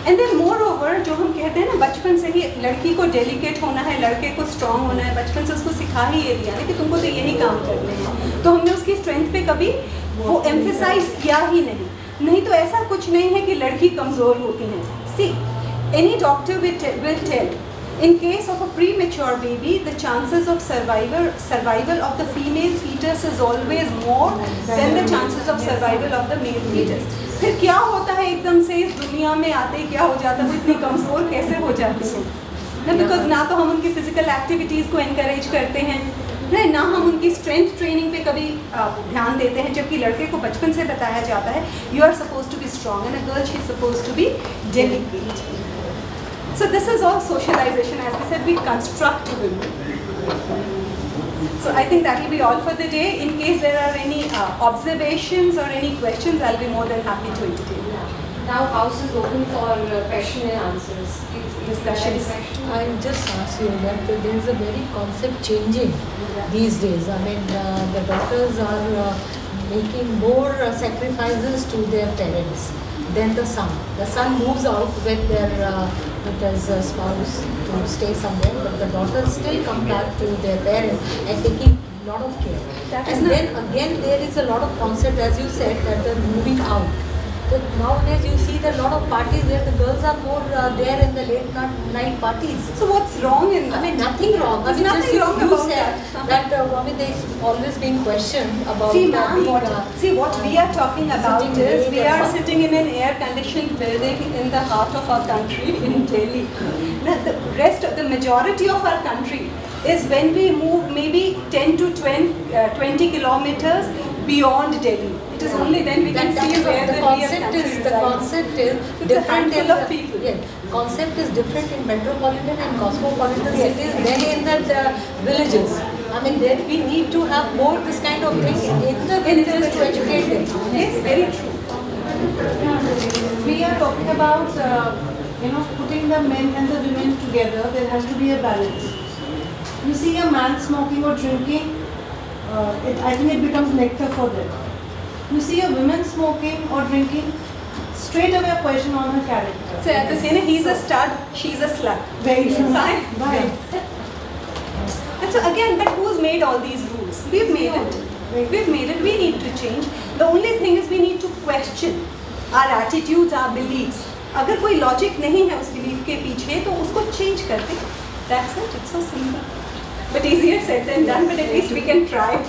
[SPEAKER 3] And then moreover, जो हम कहते हैं ना, बचपन से ही लड़की को delicate होना है, लड़के को स्ट्रांग होना है, बचपन से उसको सिखा ही ये दिया ना कि तुमको तो यही काम करने हैं, तो हमने उसकी स्ट्रेंथ पे कभी वो एम्फेसाइज किया ही नहीं तो ऐसा कुछ नहीं है कि लड़की कमज़ोर होती हैं. See, any doctor will tell, in case of a premature baby, the chances of survival of the female fetus is always more than the chances of survival of the male fetus. फिर क्या होता है एकदम से इस दुनिया में आते ही क्या हो जाता है, वो इतनी कमज़ोर कैसे हो जाती हैं ना, बिकॉज ना तो हम उनकी फिजिकल एक्टिविटीज़ को इनकरेज करते हैं ना हम उनकी स्ट्रेंथ ट्रेनिंग पे कभी ध्यान देते हैं, जबकि लड़के को बचपन से बताया जाता है you are suppose to be strong and a girl she is suppose to be delicate. So this is all socialization, as we said, we construct women. So I think that will be all for the day. In case there are any observations or any questions, I'll be more than happy to entertain.
[SPEAKER 6] Now house is open for question and answers.
[SPEAKER 3] Discussions.
[SPEAKER 8] I'll just ask you that there is a very concept changing these days. I mean, the daughters are making more sacrifices to their parents than the son. The son moves out with his spouse to stay somewhere, but the daughters still come back to their parents and taking a lot of care. And then again there is a lot of concept, as you said, that they're moving out. So nowadays you see that a lot of parties where the girls are more there in the late night parties.
[SPEAKER 3] So what's wrong in that?
[SPEAKER 8] I mean, nothing wrong.
[SPEAKER 3] There's nothing wrong about that.
[SPEAKER 8] I mean, there's always been questioned about.
[SPEAKER 3] See, ma'am, what we are talking about is we are sitting in an air-conditioned building in the heart of our country in Delhi. The majority of our country is when we move maybe 10 to 20 kilometers beyond Delhi. It is only then we can see where the
[SPEAKER 8] concept is. The concept is different
[SPEAKER 3] in the people.
[SPEAKER 8] Yeah, concept is different in metropolitan and cosmopolitan cities than in the villages. I mean, there we need to have more this kind of thing in the villages to educate them.
[SPEAKER 3] Yes, very true.
[SPEAKER 9] We are talking about putting the men and the women together. There has to be a balance. You see a man smoking or drinking, I think it becomes nectar for them. You see a woman smoking or drinking, straight away a question on her character.
[SPEAKER 3] So at the same, he's a stud, she's a slut.
[SPEAKER 9] Very true.
[SPEAKER 3] Right. And so again, but who's made all these rules? We've made it. We've made it. We need to change. The only thing is we need to question. our attitudes, our beliefs. अगर कोई logic नहीं है उस belief के पीछे तो उसको change कर दें. That's it. It's so simple. But easier said than done. But at least we can try.
[SPEAKER 9] I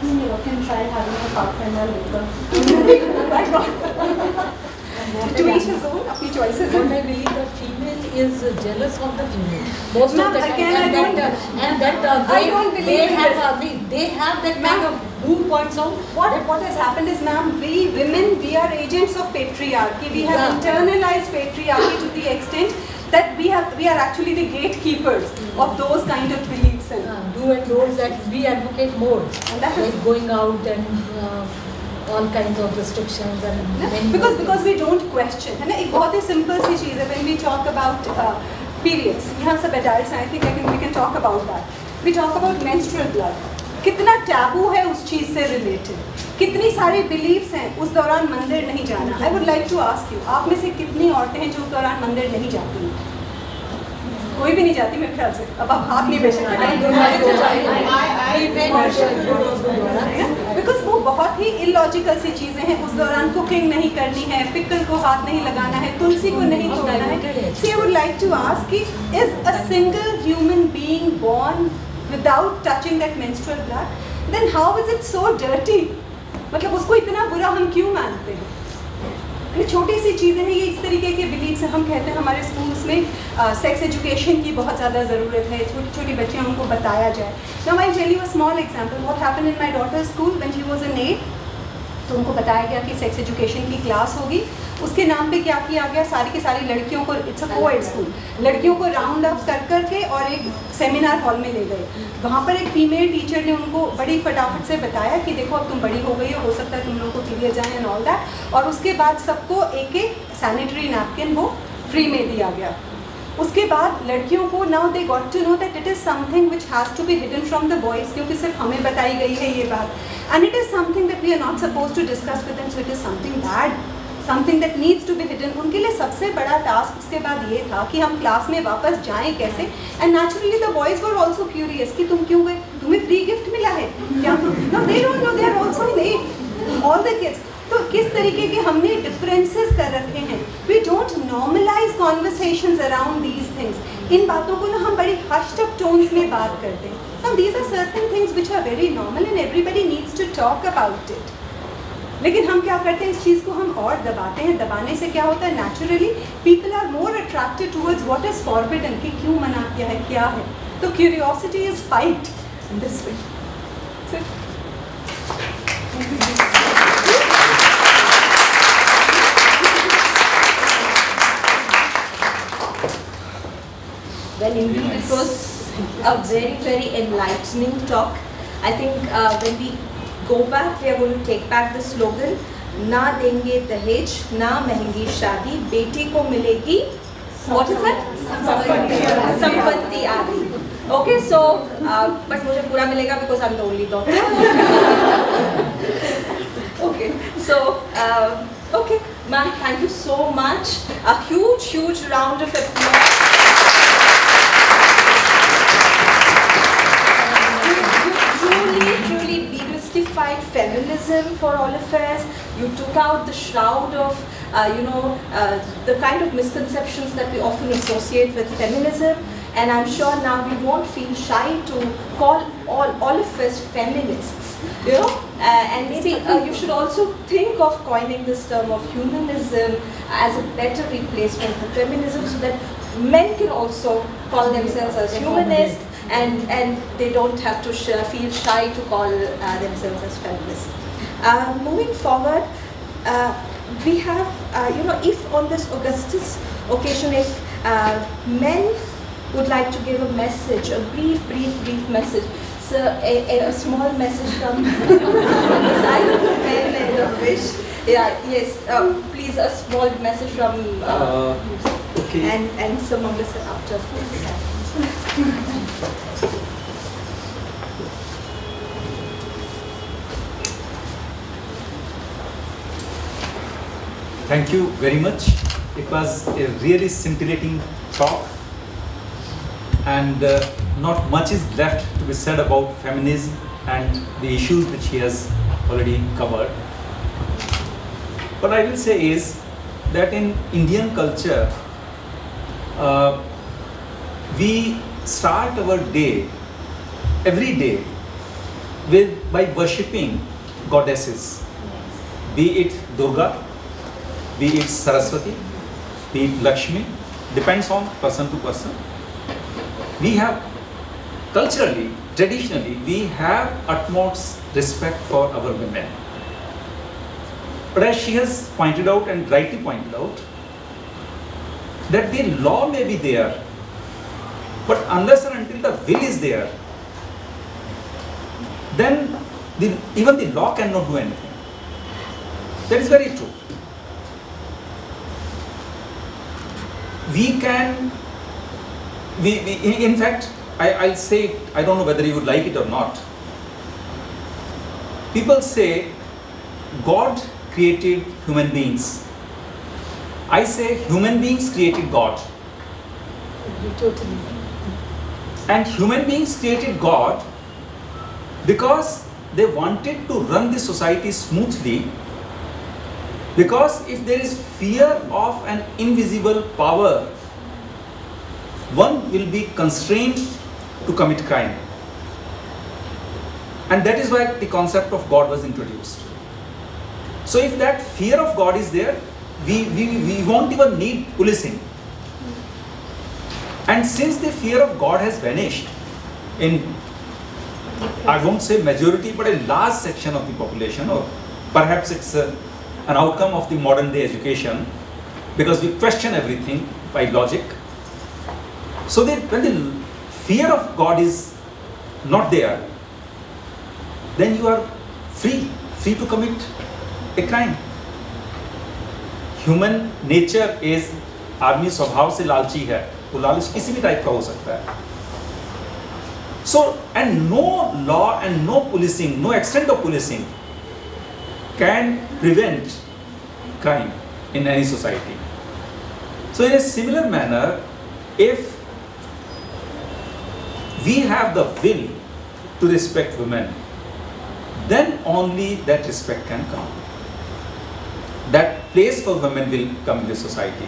[SPEAKER 9] think you can try having a partner later.
[SPEAKER 3] My God. To each his own, अपनी choices.
[SPEAKER 8] But I believe the female is jealous of the female most of the time,
[SPEAKER 3] again, I don't believe
[SPEAKER 8] they have that kind of viewpoints of
[SPEAKER 3] what has happened is, ma'am, we women, we are agents of patriarchy. We have internalized patriarchy to the extent that we are actually the gatekeepers of those kind of beliefs. And
[SPEAKER 8] do and don'ts that we advocate more,
[SPEAKER 3] and that
[SPEAKER 8] like going out and all kinds of restrictions and
[SPEAKER 3] because we don't question. है ना, एक बहुत ही simple सी चीज़ है. When we talk about periods, यहाँ सब adults हैं, I think we can talk about that. We talk about menstrual blood. कितना taboo है उस चीज़ से related. कितनी सारी beliefs हैं उस दौरान मंदिर नहीं जाना. I would like to ask you, आप में से कितनी औरतें हैं जो उस दौरान मंदिर नहीं जाती हैं? कोई भी नहीं जाती मेरे ख्याल से. अब आप हाथ नहीं बेचेंगे. बिकॉज वो बहुत ही इलॉजिकल सी चीज़ें हैं. उस दौरान कुकिंग नहीं करनी है, पिकल को हाथ नहीं लगाना है, तुलसी को नहीं तोड़ना है. So I would like to ask, is a single human being born without touching that menstrual blood? Then how is it so dirty? मतलब उसको इतना बुरा हम क्यों मानते हैं? छोटी सी चीज़ें हैं ये. इस तरीके के बिलीव्स हम कहते हैं हमारे स्कूल्स में सेक्स एजुकेशन की बहुत ज़्यादा ज़रूरत है. छोटी छोटी बच्चियाँ उनको बताया जाए. Now I'll tell you a small example. What happened in my daughter's school when she was in 8? तो उनको बताया गया कि सेक्स एजुकेशन की क्लास होगी. उसके नाम पे क्या किया गया, सारी की सारी लड़कियों को, इट्स अ कोएड स्कूल, लड़कियों को राउंड अप कर के और एक सेमिनार हॉल में ले गए. वहाँ पर एक फीमेल टीचर ने उनको बड़ी फटाफट से बताया कि देखो अब तुम बड़ी हो गई हो सकता है तुम लोगों को पीरियड्स आए एंड ऑल दैट. और उसके बाद सबको एक एक सैनिटरी नैपकिन वो फ्री में दिया गया. उसके बाद लड़कियों को now they got to know that it is something which has to be hidden from the boys, क्योंकि सिर्फ हमें बताई गई है ये बात. And it is something that we are not suppose to discuss with them. So it is something bad, something that needs to be hidden. उनके लिए सबसे बड़ा टास्क उसके बाद ये था कि हम क्लास में वापस जाएं कैसे. And naturally the boys were also curious कि तुम क्यों गए, तुम्हें फ्री गिफ्ट मिला है क्या? No they don't know, they are also late, all the kids. तो किस तरीके के हमने डिफरेंसेस कर रखे हैं. We don't normalise conversations around these things. इन बातों को ना हम बड़ी हश्ड अप टोन्स में बात करते हैं. Now these are certain things which are very normal and everybody needs to talk about it. लेकिन हम क्या करते हैं, इस चीज़ को हम और दबाते हैं. दबाने से क्या होता है, naturally people are more attracted towards what is forbidden, कि क्यों मना किया है, क्या है. तो curiosity is fight in this way.
[SPEAKER 1] Well, indeed, it was a very, very enlightening talk. I think when we go back, we are going to take back the slogan, ना देंगे दहेज, ना महंगी शादी, बेटी को मिलेगी, what is that? संपत्ति आदि. Okay, so, but मुझे पूरा मिलेगा because I'm the only daughter. Okay, so, okay, ma'am, thank you so much. A huge, huge round of applause. Truly demystified feminism for all of us. You took out the shroud of, the kind of misconceptions that we often associate with feminism. And I'm sure now we won't feel shy to call all of us feminists, and maybe you should also think of coining this term of humanism as a better replacement for feminism, so that men can also call themselves as humanists. And they don't have to feel shy to call themselves as feminists. Moving forward, we have, if on this Augustus occasion, if men would like to give a message, a brief message, so a small message from the side of the men and the wish. Yeah, yes, please, a small message from
[SPEAKER 4] okay.
[SPEAKER 1] and some of this after.
[SPEAKER 4] Thank you very much. It was a really scintillating talk, and not much is left to be said about feminism and the issues which he has already covered. What I will say is that in Indian culture, we start our day, every day, by worshipping goddesses, be it Durga, be it Saraswati, be it Lakshmi, depends on person to person. We have, culturally, traditionally, we have utmost respect for our women. But as she has pointed out and rightly pointed out, that the law may be there, but unless and until the will is there, then even the law cannot do anything. That is very true. In fact, I'll say it, I don't know whether you would like it or not. People say God created human beings. I say human beings created God.
[SPEAKER 8] Totally.
[SPEAKER 4] And human beings created God because they wanted to run the society smoothly. Because if there is fear of an invisible power, one will be constrained to commit crime. And that is why the concept of God was introduced. So if that fear of God is there, we won't even need policing. And since the fear of God has vanished in, I won't say majority, but a large section of the population, or perhaps it's an outcome of the modern day education, because we question everything by logic. So when the fear of God is not there, then you are free to commit a crime. Human nature is, आदमी स्वभाव से लालची है, वो लालच किसी भी type का हो सकता है. So, and no law and no policing, no extent of policing can prevent crime in any society. So in a similar manner, if we have the will to respect women, then only that respect can come. That place for women will come in the society.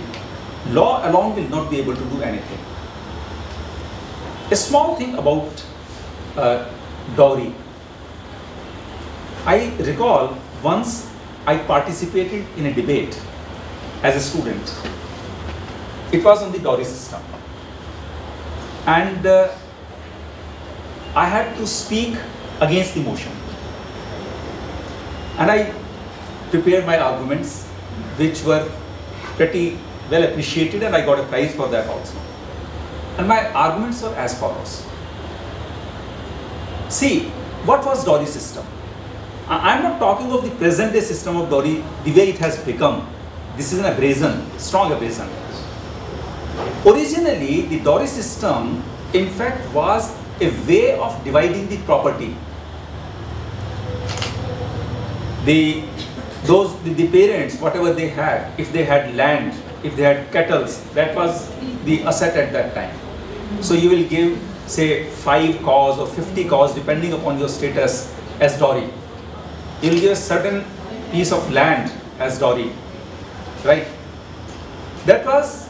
[SPEAKER 4] Law alone will not be able to do anything. A small thing about dowry. I recall once I participated in a debate as a student. It was on the dowry system. And I had to speak against the motion. And I prepared my arguments, which were pretty well appreciated, and I got a prize for that also. And my arguments were as follows. See, what was dowry system? I'm not talking of the present day system of dowry, the way it has become. This is an abrasion, strong abrasion. Originally, the dowry system, in fact, was a way of dividing the property. The parents, whatever they had, if they had land, if they had cattle, that was the asset at that time. So you will give, say, 5 cows or 50 cows, depending upon your status, as dowry. You will give a certain piece of land as dowry, right? That was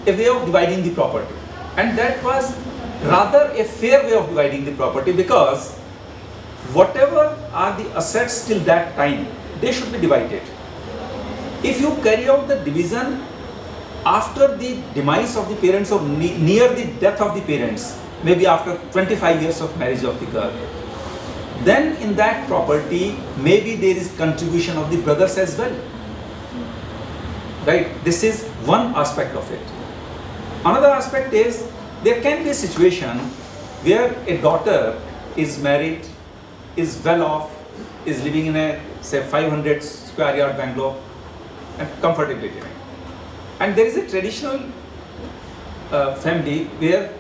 [SPEAKER 4] a way of dividing the property. And that was rather a fair way of dividing the property, because whatever are the assets till that time, they should be divided. If you carry out the division after the demise of the parents or near the death of the parents, maybe after 25 years of marriage of the girl, then in that property, maybe there is contribution of the brothers as well. Right? This is one aspect of it. Another aspect is, there can be a situation where a daughter is married, is well off, is living in a, say, 500 square yard Bangalore, and comfortably living. And there is a traditional family where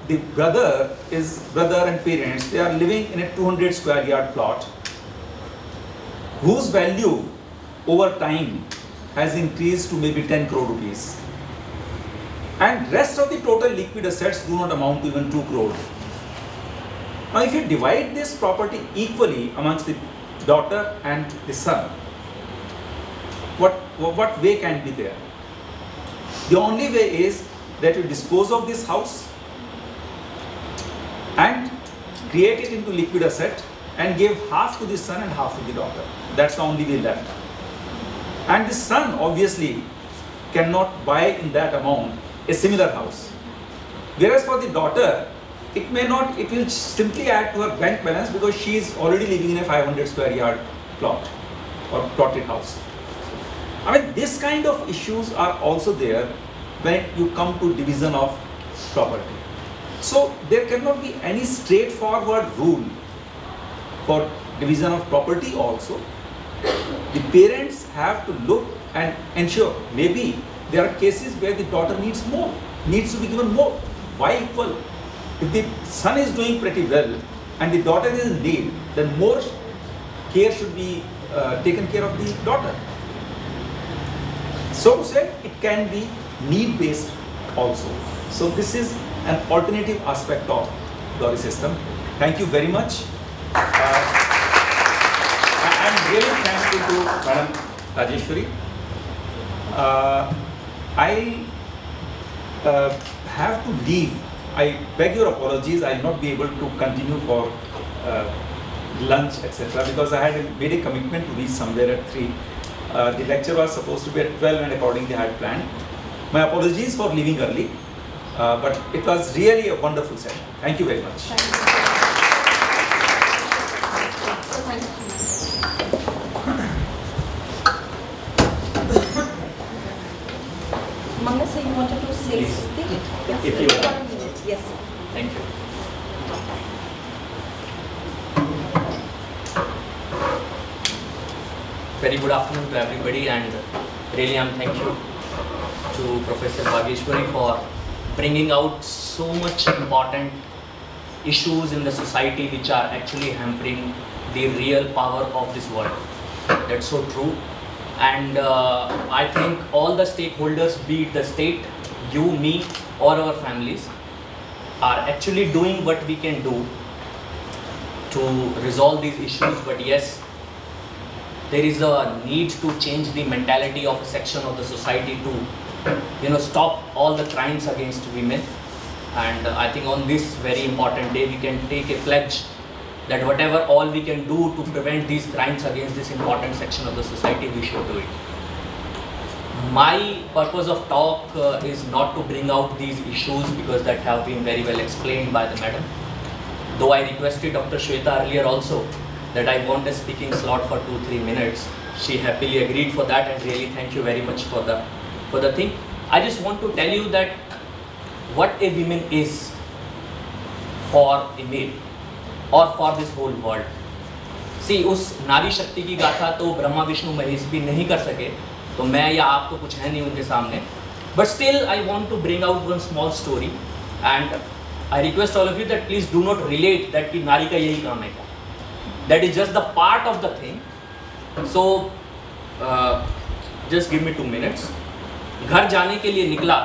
[SPEAKER 4] the brother and parents, they are living in a 200 square yard plot, whose value over time has increased to maybe 10 crore rupees. And rest of the total liquid assets do not amount to even 2 crore. Now if you divide this property equally amongst the daughter and the son, what way can be there? The only way is that you dispose of this house and create it into liquid asset and give half to the son and half to the daughter. That's the only way left. And the son obviously cannot buy in that amount a similar house. Whereas for the daughter, it will simply add to her bank balance because she is already living in a 500 square yard plot or plotted house. I mean, this kind of issues are also there when you come to division of property. So there cannot be any straightforward rule for division of property also. The parents have to look and ensure. Maybe there are cases where the daughter needs to be given more. Why equal? If the son is doing pretty well and the daughter is in need, then more care should be taken care of the daughter. So to say, it can be need-based also. So this is an alternative aspect of dowry system. Thank you very much. I am really thankful to Madam Rajeshwari. I have to leave. I beg your apologies. I will not be able to continue for lunch, etc. because I had made a commitment to reach somewhere at 3. The lecture was supposed to be at 12 and accordingly I had planned. My apologies for leaving early, but it was really a wonderful session. Thank you very much.
[SPEAKER 7] Thank you.
[SPEAKER 3] Manga sir, you wanted to say
[SPEAKER 5] Please.
[SPEAKER 3] something?
[SPEAKER 5] If you want.
[SPEAKER 3] Yes.
[SPEAKER 5] Thank you. Very good afternoon to everybody, and really I'm thankful to Professor Bhageshwari for bringing out so much important issues in the society which are actually hampering the real power of this world. That's so true. And I think all the stakeholders, be it the state, you, me, or our families, are actually doing what we can do to resolve these issues. But yes, there is a need to change the mentality of a section of the society to, stop all the crimes against women. And I think on this very important day, we can take a pledge that whatever all we can do to prevent these crimes against this important section of the society, we should do it. My purpose of talk is not to bring out these issues because that have been very well explained by the madam. Though I requested Dr. Shweta earlier also that I want a speaking slot for 2-3 minutes. She happily agreed for that, and really thank you very much for the thing. I just want to tell you that what a woman is for a male or for this whole world. See, उस नारी शक्ति की गाथा तो ब्रह्मा विष्णु महेश भी नहीं कर सके, तो मैं या आप तो कुछ है नहीं उनके सामने. But still I want to bring out one small story, and I request all of you that please do not relate that कि नारी का यही काम है. That is just the part of the thing. So just give me 2 minutes. घर जाने के लिए निकला,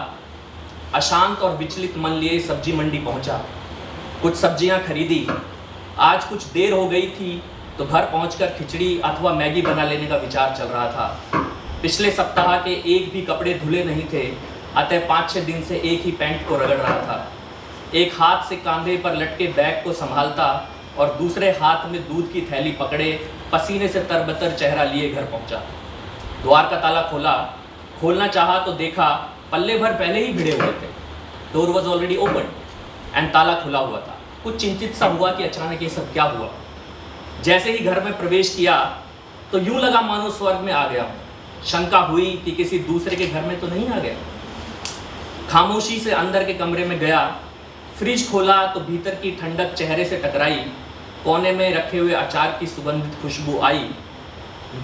[SPEAKER 5] अशांत और विचलित मन लिए सब्जी मंडी पहुंचा. कुछ सब्जियां खरीदी. आज कुछ देर हो गई थी तो घर पहुंचकर खिचड़ी अथवा मैगी बना लेने का विचार चल रहा था. पिछले सप्ताह के एक भी कपड़े धुले नहीं थे, अतः 5-6 दिन से एक ही पैंट को रगड़ रहा था. एक हाथ से कंधे पर लटके बैग को संभालता और दूसरे हाथ में दूध की थैली पकड़े पसीने से तरबतर चेहरा लिए घर पहुंचा. द्वार का ताला खोलना चाहा तो देखा पल्ले भर पहले ही भिड़े हुए थे. Door was already open and ताला खुला हुआ था. कुछ चिंतित सा हुआ कि अचानक ये सब क्या हुआ. जैसे ही घर में प्रवेश किया तो यूं लगा मानो स्वर्ग में आ गया हूँ. शंका हुई कि किसी दूसरे के घर में तो नहीं आ गया. खामोशी से अंदर के कमरे में गया. फ्रिज खोला तो भीतर की ठंडक चेहरे से टकराई. कोने में रखे हुए अचार की सुगंधित खुशबू आई.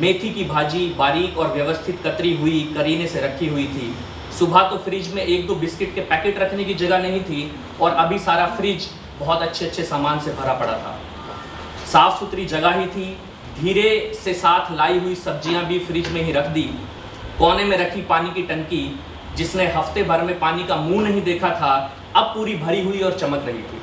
[SPEAKER 5] मेथी की भाजी बारीक और व्यवस्थित कतरी हुई करीने से रखी हुई थी. सुबह तो फ्रिज में 1-2 बिस्किट के पैकेट रखने की जगह नहीं थी और अभी सारा फ्रिज बहुत अच्छे सामान से भरा पड़ा था. साफ सुथरी जगह ही थी. धीरे से साथ लाई हुई सब्जियां भी फ्रिज में ही रख दी. कोने में रखी पानी की टंकी जिसने हफ्ते भर में पानी का मुंह नहीं देखा था, अब पूरी भरी हुई और चमक रही थी.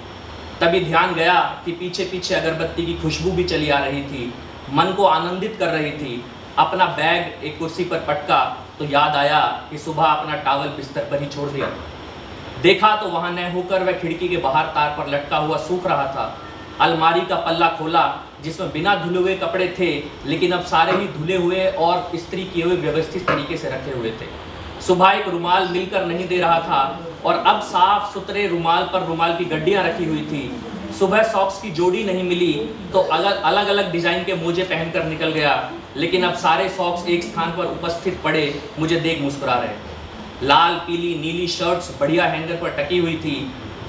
[SPEAKER 5] तभी ध्यान गया कि पीछे पीछे अगरबत्ती की खुशबू भी चली आ रही थी. मन को आनंदित कर रही थी. अपना बैग एक कुर्सी पर पटका तो याद आया कि सुबह अपना टॉवल बिस्तर पर ही छोड़ दिया। देखा तो वहाँ न होकर वह खिड़की के बाहर तार पर लटका हुआ सूख रहा था। अलमारी का पल्ला खोला जिसमें बिना धुले हुए कपड़े थे, लेकिन अब सारे ही धुले हुए और इस्त्री किए हुए व्यवस्थित तरीके से रखे हुए थे। सुबह एक रुमाल मिलकर नहीं दे रहा था और अब साफ सुथरे रुमाल पर रुमाल की गड्डियाँ रखी हुई थी। सुबह सॉक्स की जोड़ी नहीं मिली तो अलग अलग डिजाइन के मोजे पहनकर निकल गया, लेकिन अब सारे सॉक्स एक स्थान पर उपस्थित पड़े मुझे देख मुस्कुरा रहे। लाल पीली नीली शर्ट्स बढ़िया हैंगर पर टकी हुई थी।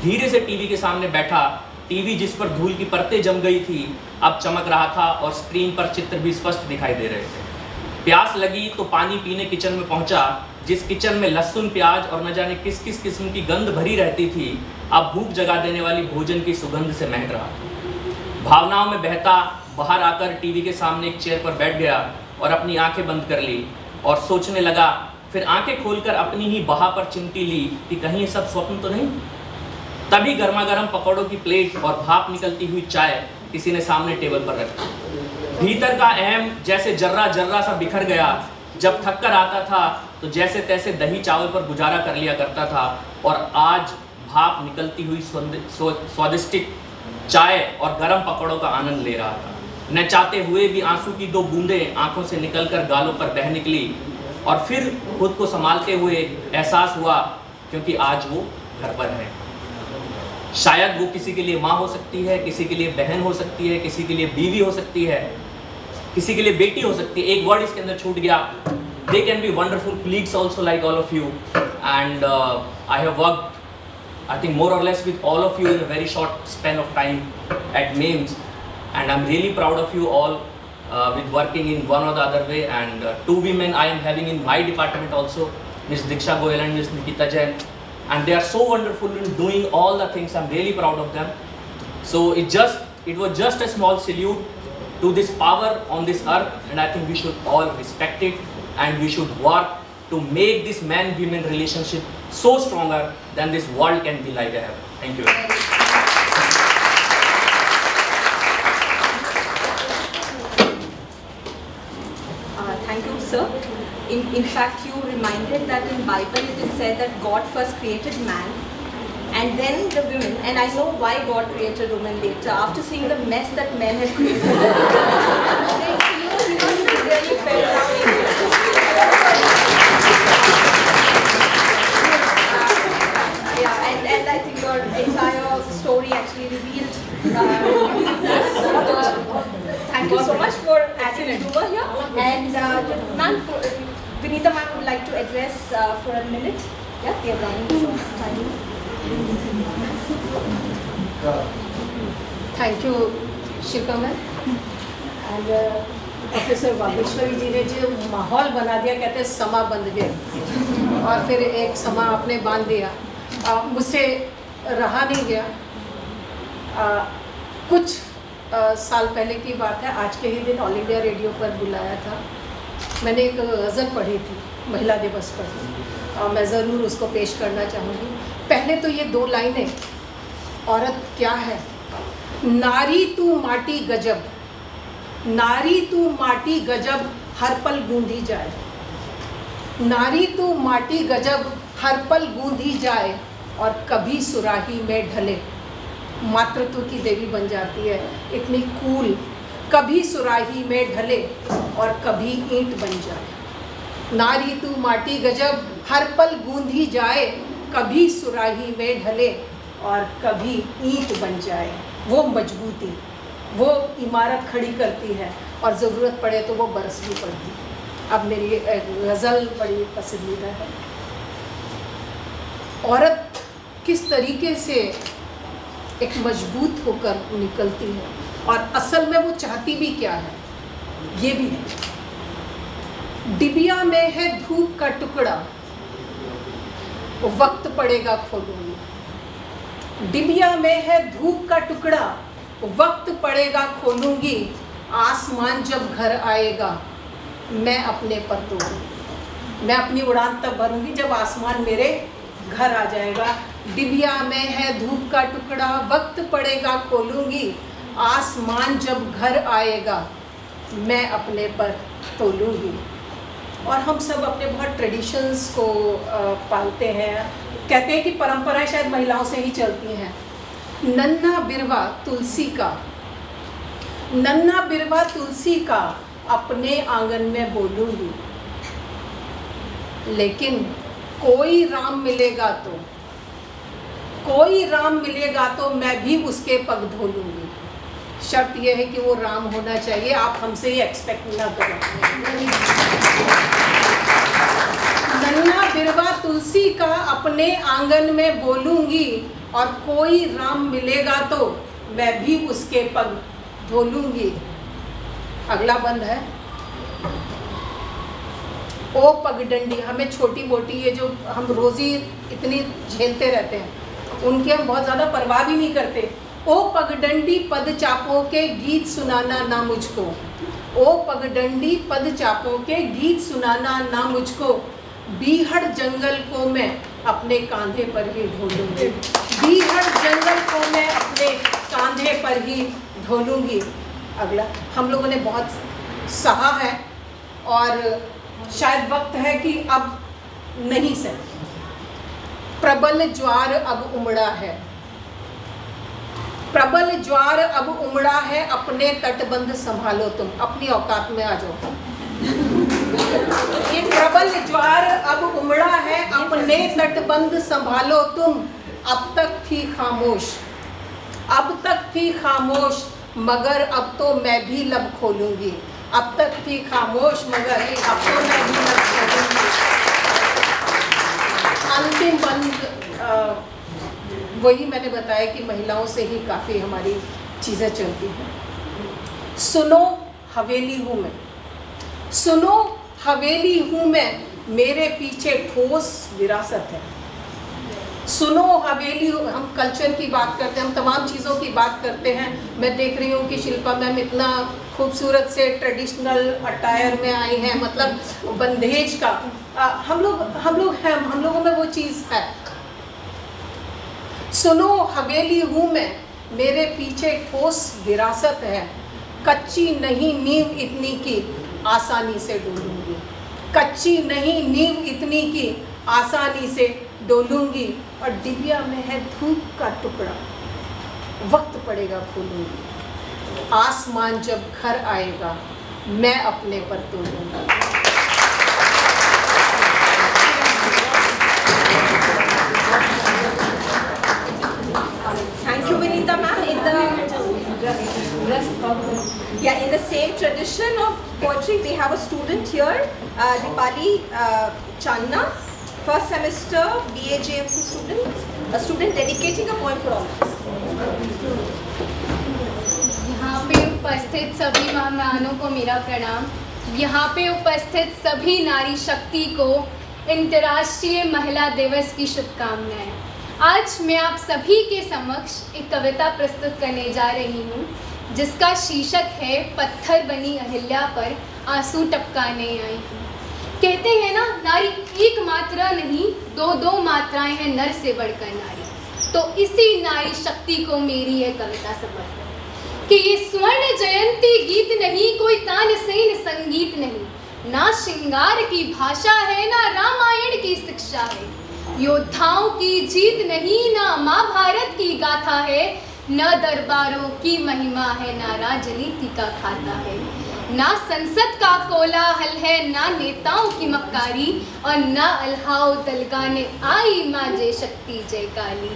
[SPEAKER 5] धीरे से टीवी के सामने बैठा। टीवी जिस पर धूल की परतें जम गई थी अब चमक रहा था और स्क्रीन पर चित्र भी स्पष्ट दिखाई दे रहे थे। प्यास लगी तो पानी पीने किचन में पहुंचा। जिस किचन में लहसुन प्याज और न जाने किस किस किस्म की गंध भरी रहती थी, अब भूख जगा देने वाली भोजन की सुगंध से महक रहा था। भावनाओं में बहता बाहर आकर टीवी के सामने एक चेयर पर बैठ गया और अपनी आंखें बंद कर ली और सोचने लगा। फिर आंखें खोलकर अपनी ही बाह पर चिमटी ली कि कहीं ये सब स्वप्न तो नहीं। तभी गर्मा गर्म पकौड़ों की प्लेट और भाप निकलती हुई चाय किसी ने सामने टेबल पर रखी। भीतर का अहम जैसे जर्रा जर्रा सा बिखर गया। जब थक कर आता था तो जैसे तैसे दही चावल पर गुजारा कर लिया करता था और आज भाप निकलती हुई स्वादिष्ट चाय और गर्म पकौड़ों का आनंद ले रहा था। न चाहते हुए भी आंसू की 2 बूंदें आंखों से निकलकर गालों पर बह निकली और फिर खुद को संभालते हुए एहसास हुआ क्योंकि आज वो घर पर है। शायद वो किसी के लिए माँ हो सकती है, किसी के लिए बहन हो सकती है, किसी के लिए बीवी हो सकती है, किसी के लिए बेटी हो सकती है। एक वर्ड इसके अंदर छूट गया। They can be wonderful colleagues also like all of you, and I have worked, I think more or less with all of you in a very short span of time at MAIMS, and I'm really proud of you all with working in one or the other way. And 2 women I am having in my department also, Ms. Diksha Goyal and Ms. Nikita Jain, and they are so wonderful in doing all the things. I'm really proud of them. So it was just a small salute to this power on this earth, and I think we should all respect it and we should work to make this man-women relationship so stronger than this world can be like ever. Thank you.
[SPEAKER 3] Thank you, sir. In fact, you reminded that in Bible it is said that God first created man and then the women. And I know why God created women later, after seeing the mess that men had created. He really felt down. Yeah, and I think your entire story actually revealed. Thank you so much for asking over here. And ma'am, Vinita ma'am would like to address for a minute. Yeah, we are running short of time.
[SPEAKER 9] Thank you, Shilpa ma'am. And professor Vageshwari ji ने जो माहौल बना दिया, कहते हैं समा बंध गया और फिर एक समा आपने बांध दिया। मुझसे रहा नहीं गया। कुछ साल पहले की बात है, आज के ही दिन ऑल इंडिया रेडियो पर बुलाया था। मैंने एक गज़ल पढ़ी थी महिला दिवस पर, मैं ज़रूर उसको पेश करना चाहूँगी। पहले तो ये 2 लाइनें, औरत क्या है। नारी तू माटी गजब, नारी तू माटी गजब हर पल गूंधी जाए। नारी तू माटी गजब हर पल गूंधी जाए और कभी सुराही में ढले। मातृत्व की देवी बन जाती है, इतनी कूल। कभी सुराही में ढले और कभी ईंट बन जाए। नारी तू माटी गजब हर पल गूंधी जाए, कभी सुराही में ढले और कभी ईंट बन जाए। वो मजबूती, वो इमारत खड़ी करती है और ज़रूरत पड़े तो वो बरस भी पड़ती है। अब मेरी गज़ल बड़ी पसंदीदा है। औरत किस तरीके से एक मजबूत होकर निकलती है और असल में वो चाहती भी क्या है, ये भी है। डिबिया में है धूप का टुकड़ा, वक्त पड़ेगा खोलूंगी। डिबिया में है धूप का टुकड़ा, वक्त पड़ेगा खोलूंगी। आसमान जब घर आएगा मैं अपने पर तोड़ूंगी। मैं अपनी उड़ान तब भरूंगी जब आसमान मेरे घर आ जाएगा। डिबिया में है धूप का टुकड़ा, वक्त पड़ेगा खोलूंगी। आसमान जब घर आएगा
[SPEAKER 3] मैं अपने पर तोलूँगी। और हम सब अपने बहुत ट्रेडिशंस को पालते हैं। कहते हैं कि परंपराएं शायद महिलाओं से ही चलती हैं। नन्हा बिरवा तुलसी का, नन्हा बिरवा तुलसी का अपने आंगन में बोलूँगी, लेकिन कोई राम मिलेगा तो, कोई राम मिलेगा तो मैं भी उसके पग धोलूँगी। शर्त यह है कि वो राम होना चाहिए, आप हमसे ही एक्सपेक्ट ना करें। नन्हा बिरवा तुलसी का अपने आंगन में बोलूँगी, और कोई राम मिलेगा तो मैं भी उसके पग धोलूँगी। अगला बंद है, ओ पगडंडी। हमें छोटी मोटी ये जो हम रोज़ी इतनी झेलते रहते हैं, उनकी हम बहुत ज़्यादा परवाह भी नहीं करते। ओ पगडंडी पद चापों के गीत सुनाना ना मुझको, ओ पगडंडी पद चापों के गीत सुनाना ना मुझको, बीहड़ जंगल को मैं अपने कांधे पर ही ढोलूँगी, बीहड़ जंगल को मैं अपने कांधे पर ही ढोलूँगी। अगला, हम लोगों ने बहुत सहा है और शायद वक्त है कि अब नहीं सह। प्रबल ज्वार अब उमड़ा है, प्रबल ज्वार अब उमड़ा है, अपने तटबंध संभालो तुम। अपनी औकात में आ जाओ। ये प्रबल ज्वार अब उमड़ा है, अपने तटबंध संभालो तुम। अब तक थी खामोश, अब तक थी खामोश, मगर अब तो मैं भी लब खोलूंगी। अब तक थी खामोश, मगर अब तो मैं भी लब खोलूंगी। अंतिम बंद वही मैंने बताया कि महिलाओं से ही काफ़ी हमारी चीज़ें चलती हैं। सुनो हवेली हूँ मैं, सुनो हवेली हूँ मैं, मेरे पीछे ठोस विरासत है। सुनो हवेली, हम कल्चर की बात करते हैं, हम तमाम चीज़ों की बात करते हैं। मैं देख रही हूँ कि शिल्पा मैम इतना खूबसूरत से ट्रेडिशनल अटायर में आई हैं, मतलब बंदेज का। हम लोगों में वो चीज़ है। सुनो हवेली हूँ मैं, मेरे पीछे ठोस विरासत है, कच्ची नहीं नींव इतनी की आसानी से डोलूंगी, कच्ची नहीं नींव इतनी की आसानी से डोलूंगी। और डिबिया में है धूप का टुकड़ा, वक्त पड़ेगा खोलूंगी। आसमान जब घर आएगा मैं अपने पर तोलूंगी।
[SPEAKER 1] Thank you, Vinita ma'am. In the same tradition of poetry, we have a student here, Dipali Channa, first semester BA JMC student, a student dedicating a poem for all of us.
[SPEAKER 7] यहाँ पे उपस्थित सभी मेहमानों को मेरा प्रणाम। यहाँ पे उपस्थित सभी नारी शक्ति को अंतर्राष्ट्रीय महिला दिवस की शुभकामनाएं। आज मैं आप सभी के समक्ष एक कविता प्रस्तुत करने जा रही हूँ, जिसका शीर्षक है पत्थर बनी अहिल्या पर आंसू टपकाने आई हूँ। कहते हैं ना, नारी एक मात्रा नहीं, दो दो मात्राएं हैं नर से बढ़कर नारी। तो इसी नारी शक्ति को मेरी यह कविता समर्पित कि ये स्वर्ण जयंती गीत नहीं, कोई तानसेन संगीत नहीं, ना श्रृंगार की भाषा है, ना रामायण की शिक्षा है, योद्धाओं की जीत नहीं, ना महाभारत की गाथा है, न दरबारों की महिमा है, ना राजनीति का खाता है, ना संसद का कोलाहल है, ना नेताओं की मक्कारी, और ना अल्हाओ दलगाने आई माँ जय शक्ति जय काली।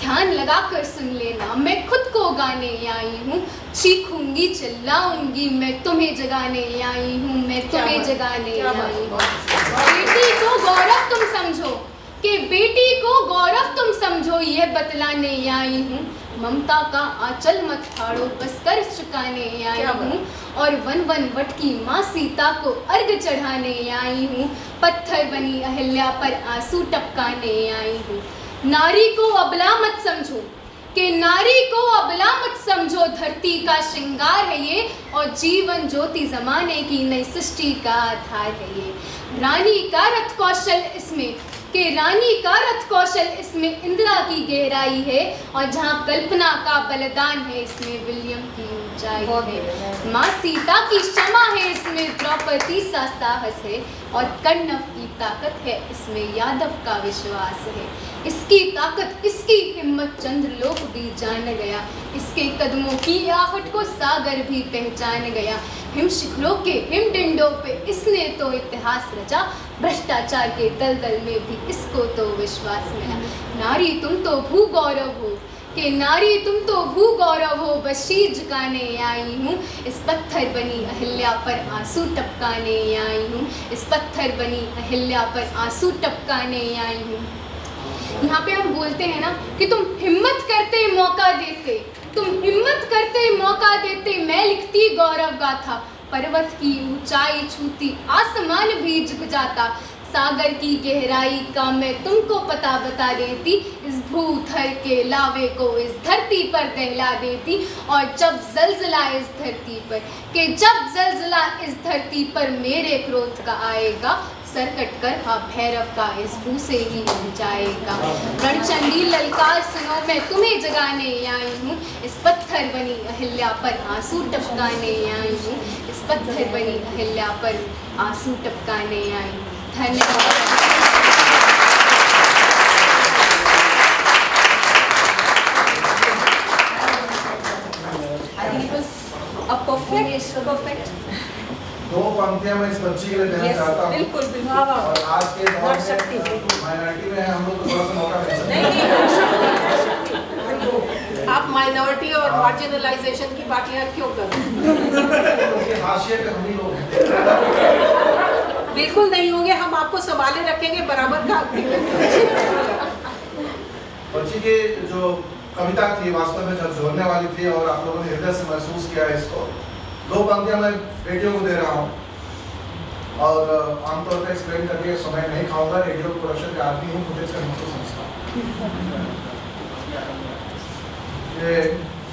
[SPEAKER 7] ध्यान लगाकर सुन लेना, मैं खुद को गाने आई हूँ, चीखूंगी चिल्लाऊंगी, मैं तुम्हें जगाने आई हूँ, मैं तुम्हें जगाने आई हूँ। बेटी को गौरव तुम समझो, कि बेटी को गौरव तुम समझो, यह बतलाने आई हूँ। ममता का आंचल मत फाड़ो, बस कर चुकाने आई हूँ, और वन वन वट की माँ सीता को अर्घ चढ़ाने आई हूँ। पत्थर बनी अहिल्या पर आंसू टपकाने आई हूँ। नारी को अबला मत समझो, कि नारी को अबला मत समझो, धरती का श्रृंगार है ये, और जीवन ज्योति जमाने की नई सृष्टि का आधार है ये। रानी का रथ कौशल इसमें कि रानी का रथ कौशल इसमें इंदिरा की गहराई है, और जहाँ कल्पना का बलिदान है इसमें विलियम की ऊंचाई है। माँ सीता की क्षमा है इसमें द्रौपदी सा साहस है, और कर्ण की ताकत है इसमें यादव का विश्वास है। इसकी ताकत इसकी हिम्मत चंद्रलोक भी जान गया, इसके कदमों की आहट को सागर भी पहचान गया। हिम शिखरों के हिम डिंडों पे इसने तो इतिहास रचा, भ्रष्टाचार के दलदल में भी इसको तो विश्वास मिला। नारी तुम तो भू गौरव हो, कि नारी तुम तो भू गौरव हो, बस शीर झुकाने आई हूँ, इस पत्थर बनी अहिल्या पर आंसू टपकाने आई हूँ, इस पत्थर बनी अहिल्या पर आंसू टपकाने आई हूँ। यहाँ पे हम बोलते हैं ना कि तुम हिम्मत करते मौका देते, तुम हिम्मत करते मौका देते, मैं लिखती गौरव गाथा, पर्वत की ऊंचाई छूती आसमान भी झुक जाता, सागर की गहराई का मैं तुमको पता बता देती, इस भूधर के लावे को इस धरती पर दहला देती। और जब जलजला इस धरती पर, कि जब जलजला इस धरती पर मेरे क्रोध का आएगा, सर कट कर हा भैरव का इस भू से ही हो जाएगा। रणचंडी ललकार सुनो मैं तुम्हें जगाने आई हूँ, इस पत्थर बनी अहिल्या पर आंसू टपकाने आई हूँ, इस पत्थर बनी अहिल्या पर आंसू टपकाने आई हूँ। धन्यवाद।
[SPEAKER 3] perfect.
[SPEAKER 10] दो पंक्तियां मैं इस बच्ची के लिए देना चाहता हूँ।
[SPEAKER 3] बिल्कुल बिल्कुल।
[SPEAKER 10] और आज के दौर में माइनॉरिटी में हम लोग को थोड़ा सा मौका मिल सकता है।
[SPEAKER 9] आप माइनॉरिटी और मार्जिनलाइजेशन की बात यार क्यों कर रहे हैं?
[SPEAKER 10] हाशिए पे हम ही लोग हैं।
[SPEAKER 9] बिल्कुल नहीं होंगे, हम आपको संभाले रखेंगे बराबर का।
[SPEAKER 10] बच्ची की जो कविता थी वास्तव में झकझोरने वाली थी और आप लोगों ने हृदय से महसूस किया इसको। दो पंक्तियां मैं बेटियों को दे रहा हूँ और आमतौर पर एक्सप्लेन करके समय नहीं खाऊंगा। रेडियो प्रोडक्शन का आदमी हूँ, फुटेज का महसूस समझता हूँ।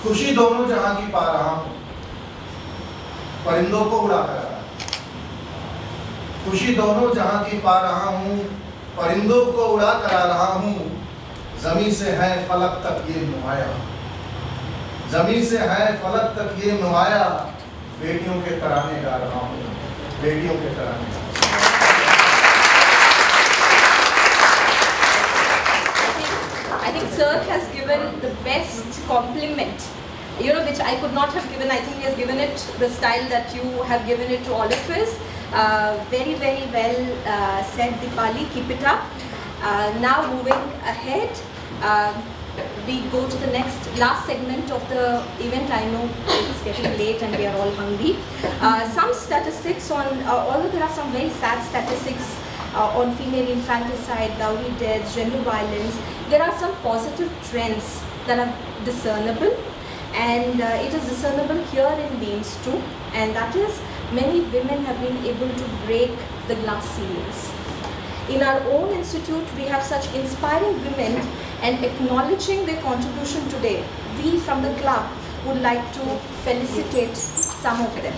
[SPEAKER 10] खुशी दोनों जहां की पा रहा हूँ, परिंदों को उड़ा कर रहा। खुशी दोनों जहां की पा रहा हूँ, परिंदों को उड़ा करा रहा हूँ। जमीन से है फलक तक ये नुमाया, जमीन से है फलक तक ये नुमाया। बेटियों के तराने गा रहा हूँ, बेटियों के तराने।
[SPEAKER 11] I think Sir has given the best compliment, which I could not have given. I think he has given it the style that you have given it to all of us. Very, very well said, Deepali. Keep it up. Now moving ahead, we go to the last segment of the event. I know it's getting late and we are all hungry. Some statistics on, although there are some very sad statistics on female infanticide, dowry deaths, gender violence, there are some positive trends that are discernible, and it is discernible here in BAMES too, and that is many women have been able to break the glass ceilings. In our own institute, we have such inspiring women, and acknowledging their contribution today, we from the club would like to felicitate some of them.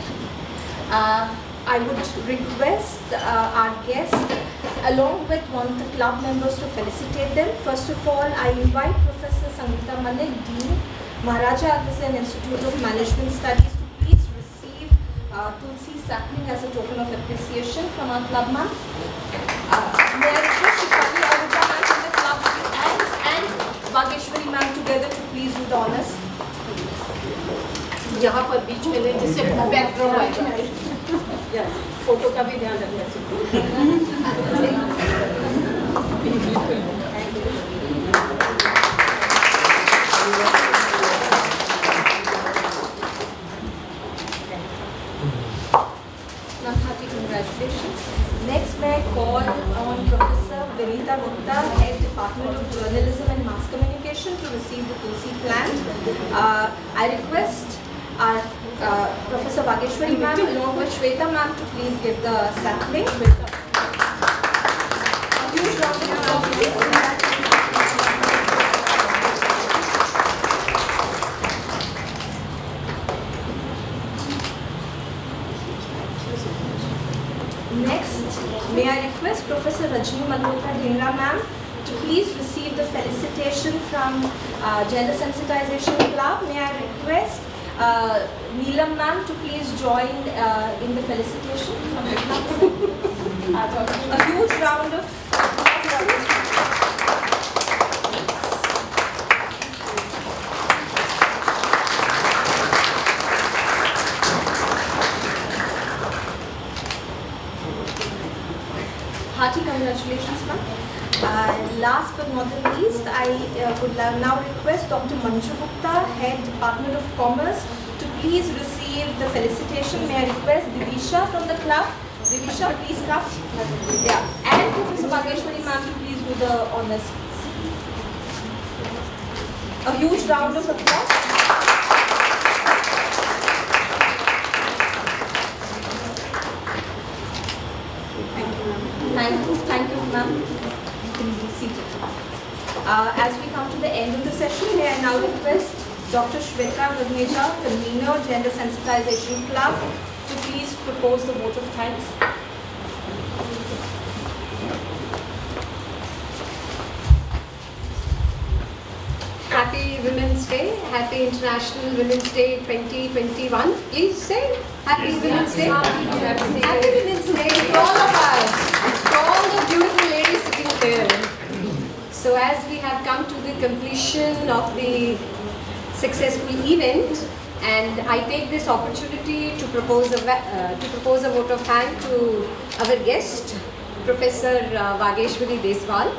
[SPEAKER 11] I would request our guests, along with one of the club members, to felicitate them. First of all, I invite Professor Sangeeta Malik, Dean, Maharaja Agrasen Institute of Management Studies, to please receive Tulsi sapling as a token of appreciation from our club ma'am. May I request Shikali Ahuja ma'am from the club and Bageshwari ma'am together to please do the honors.
[SPEAKER 9] यहाँ पर बीच में ले जिससे background आएगा। Photo का भी ध्यान रखना चाहिए।
[SPEAKER 11] Congratulations. Next, may I call on Professor Vinita Gupta, Head Department of Journalism and Mass Communication, to receive the Tulsi plant. I request our Professor Bageshwari ma'am along with Shweta ma'am to please give the sapling. Huge round of applause. may I request Professor Rajni Malhotra Dhingra ma'am to please receive the felicitation from Gender Sensitization Club. May I request Neelam ma'am to please join in the felicitation from the club. A huge round of applause. Hearty congratulations, ma'am. Last but not the least, I would now request Dr. Manju Gupta, Head Department of Commerce, to please receive the felicitation. May I request Divisha from the club? Divisha, please come. Yeah, and Professor Vageshwari ma'am to please do the honors. A huge round of applause. Thank you, ma'am. You can be seated. As we come to the end of the session, may I now request Dr. Shweta Ragneja, Convener, Gender Sensitization Club, to please propose the vote of thanks.
[SPEAKER 6] Happy Women's Day, Happy International Women's Day 2021. Please say Happy Women's Day. Happy Women's Day to all of us, to all the beautiful ladies sitting there. So as we have come to the completion of the successful event, and I take this opportunity to propose a vote of thanks to our guest, Professor Vageshwari Deswal.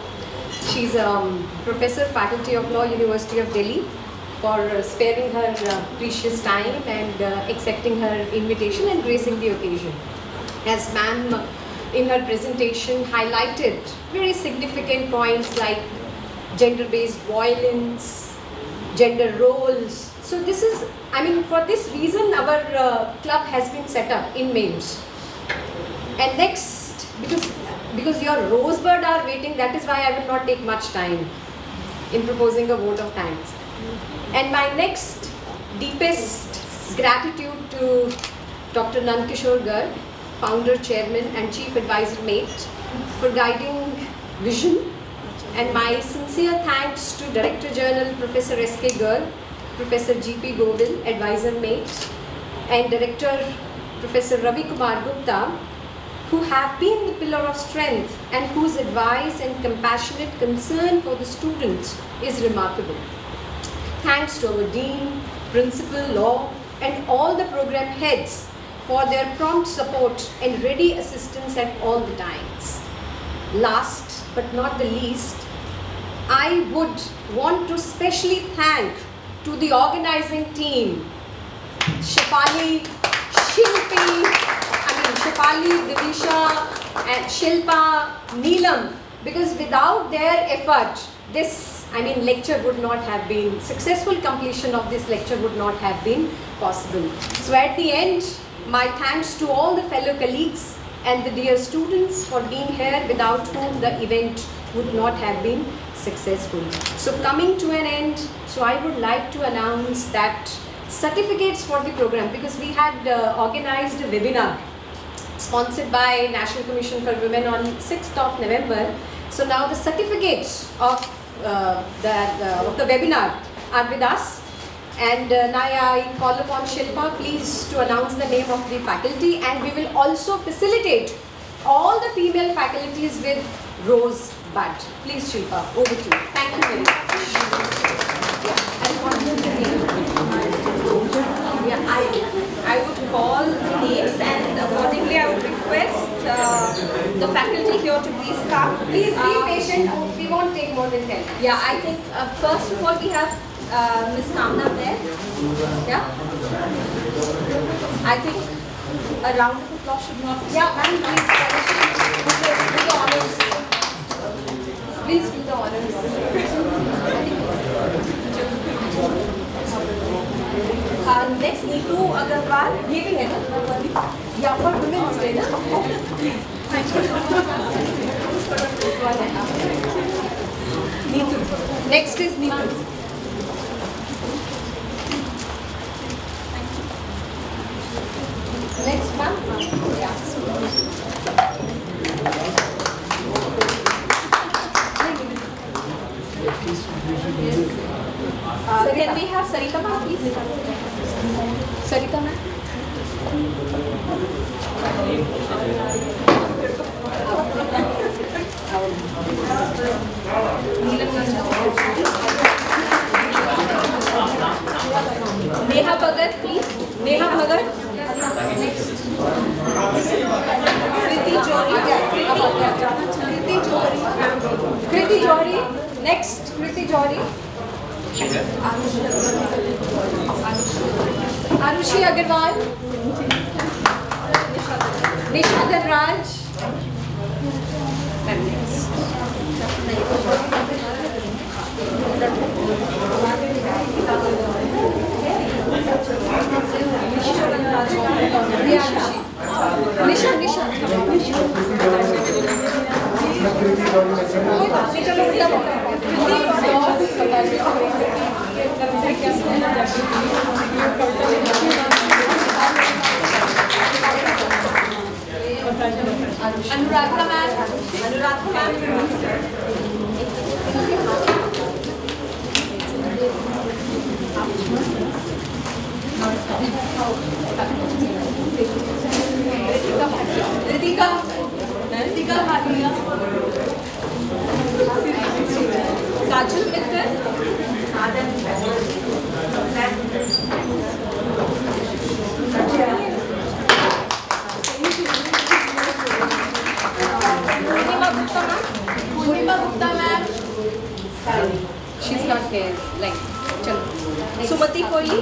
[SPEAKER 6] She's a professor, Faculty of Law, University of Delhi, for sparing her precious time and accepting her invitation and gracing the occasion. As ma'am in her presentation highlighted very significant points like gender-based violence, gender roles. So this is, I mean, for this reason our club has been set up in males. And next, because your rosebud are waiting, that is why I will not take much time in proposing a vote of thanks. And my next deepest gratitude to Dr. Nandkishore Garg, Founder, Chairman and Chief Advisor Mate, for guiding vision. And my sincere thanks to Director General Professor S.K. Garg, Professor G.P. Govil, Advisor Mate, and Director Professor Ravi Kumar Gupta, who have been the pillar of strength and whose advice and compassionate concern for the students is remarkable. Thanks to our Dean, Principal, Law, and all the program heads for their prompt support and ready assistance at all the times. Last but not the least, I would want to specially thank to the organizing team, Shefali, Shilpi, Shefali, Divisha, and Shilpa, Neelam, because without their effort, this, lecture would not have been, successful completion of this lecture would not have been possible. So at the end, my thanks to all the fellow colleagues and the dear students for being here, without whom the event would not have been successful. So coming to an end, so I would like to announce that certificates for the program, because we had organized a webinar sponsored by National Commission for Women on 6th of November. So now the certificates of the webinar are with us. And now I call upon Shilpa please to announce the name of the faculty, and we will also facilitate all the female faculties with rose bud. Please Shilpa, over to you. Thank you very much.
[SPEAKER 11] I would call the names, and accordingly I would request the faculty here to please come.
[SPEAKER 6] Please be patient, we won't take more than 10 minutes.
[SPEAKER 11] Yeah, I think first of all we have Ms. Kamna there. Yeah? I think a round of applause should not be.
[SPEAKER 6] Yeah, ma'am, please do the honors. Please do the honors.
[SPEAKER 11] Next, Neetu Agarwal.
[SPEAKER 6] Leaving it. Yeah, for Women's Day, na? Neetu. Next is Neetu. Next, ma'am. Yeah. Bhagat, please. Neha Bhagat. Kriti Johri. Next, Kriti Johri. Arushi Agarwal. Nisha Dhanraj. Nisha. Anuradha ma'am. Ritika Bhatia. Kajal Mittal. Purnima Gupta ma'am. She's not here. Like, chalo. Sumati Kohli.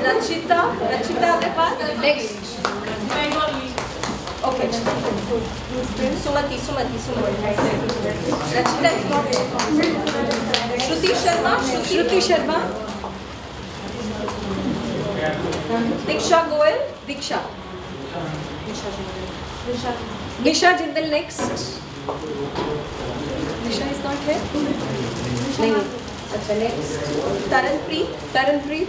[SPEAKER 6] Rachita Agarwal. Next. Okay. Sumati. Rachita is not here. Shruti Sharma. Diksha Goel. Nisha Jindal next. Nisha is not here. Next. Taranpreet.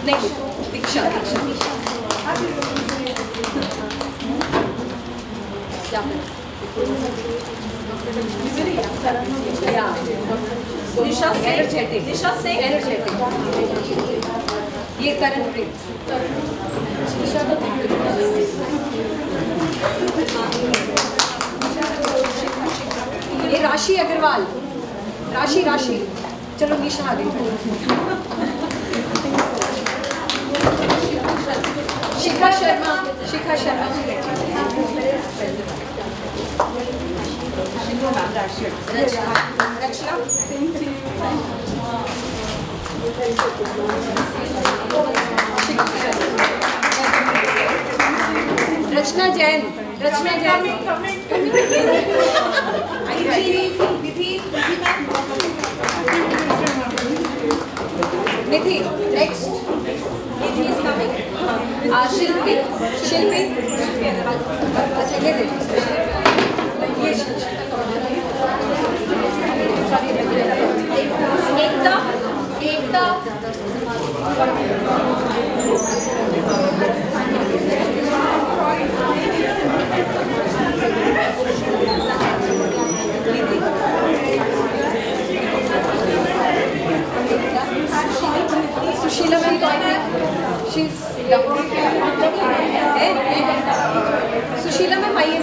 [SPEAKER 6] Next. Diksha. Yeah. Nisha Singh. Energetic. ये Taranpreet. ये राशि अग्रवाल. राशि. चलो निशा आगे. शिखा शर्मा. रचना. रचना जैन. निधि. Next. Nithi is coming. Shilpi. अच्छा ये देखो. एकता. Sushila will join me. She's Sushila में भाई है.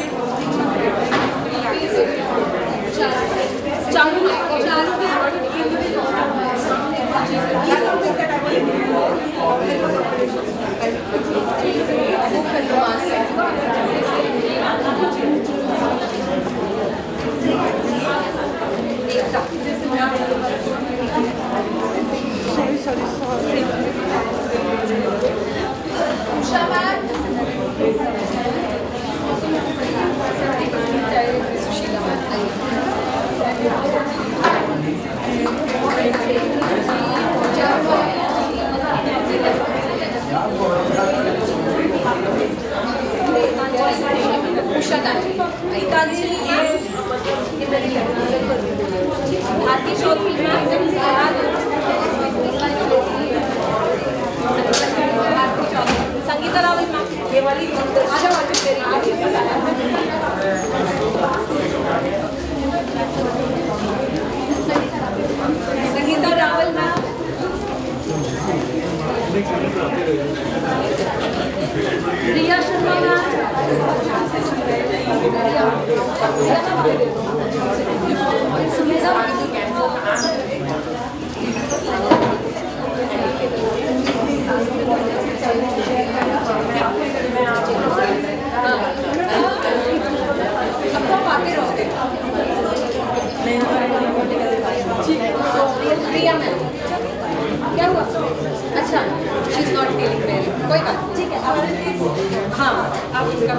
[SPEAKER 6] संगीता रावल मैम ये वाली संगीता रावल मैम रिया शर्मा मैम
[SPEAKER 11] प्रिया मैम क्या हुआ? अच्छा, she is not feeling well, कोई बात नहीं, ठीक है। हाँ, आप इसका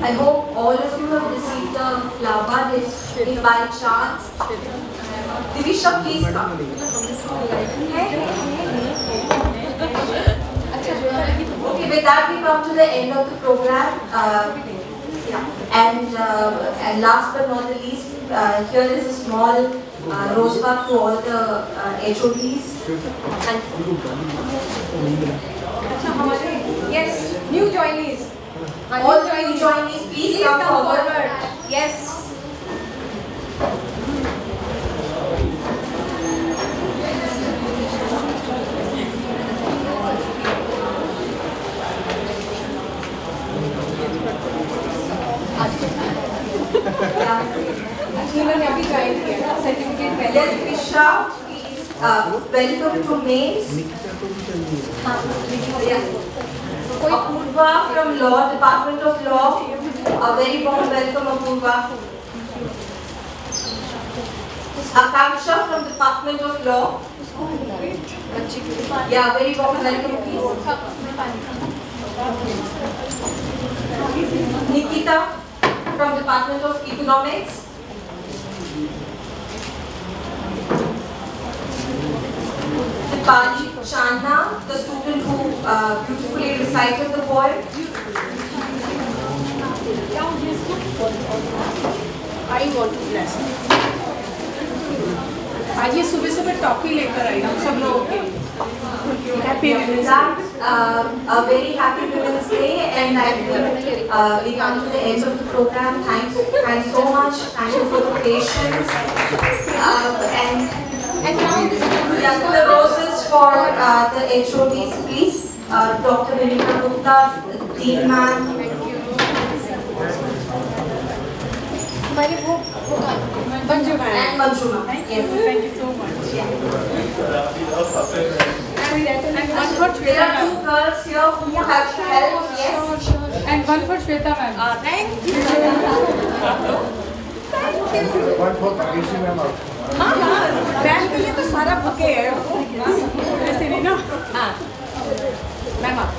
[SPEAKER 1] I hope all of you have received the flower if by chance. Divisha, please come. Okay, with that we come to the end of the program. And last but not the least, here is a small rosebud to all the HODs.
[SPEAKER 11] Yes, new joinees.
[SPEAKER 1] All new joinees, please come forward.
[SPEAKER 11] Yes.
[SPEAKER 1] उन्होंने अभी join किया certificate पहले Disha please welcome to men's Apurva from Law Department of Law, a very warm welcome Apurva. Akanksha from Department of Law, yeah, very warm welcome please. Nikita from Department of Economics. Dipali Chandna, the student who beautifully recited the poem.
[SPEAKER 2] I want to bless. आज ये सुबह सुबह toffee लेकर आई हम सब लोगों के लिए. Happy Women's Day.
[SPEAKER 1] A very happy Women's Day, and I think we come to the end of the program. Thanks so much. Thank you for the patience. And now the roses for the HODs, please. Dr. Vinita Gupta, Dean Ma'am.
[SPEAKER 2] Manju ma'am.
[SPEAKER 1] And Manju ma'am.
[SPEAKER 2] Yes, thank you so much. And one for Shweta.
[SPEAKER 1] There are two girls here who have helped. Yes.
[SPEAKER 2] And one for Shweta ma'am.
[SPEAKER 11] Thank you.
[SPEAKER 10] One for Takeshi ma'am.
[SPEAKER 2] हाँ बहन के लिए तो सारा bouquet है ऐसे नहीं ना.
[SPEAKER 11] हाँ मैम आप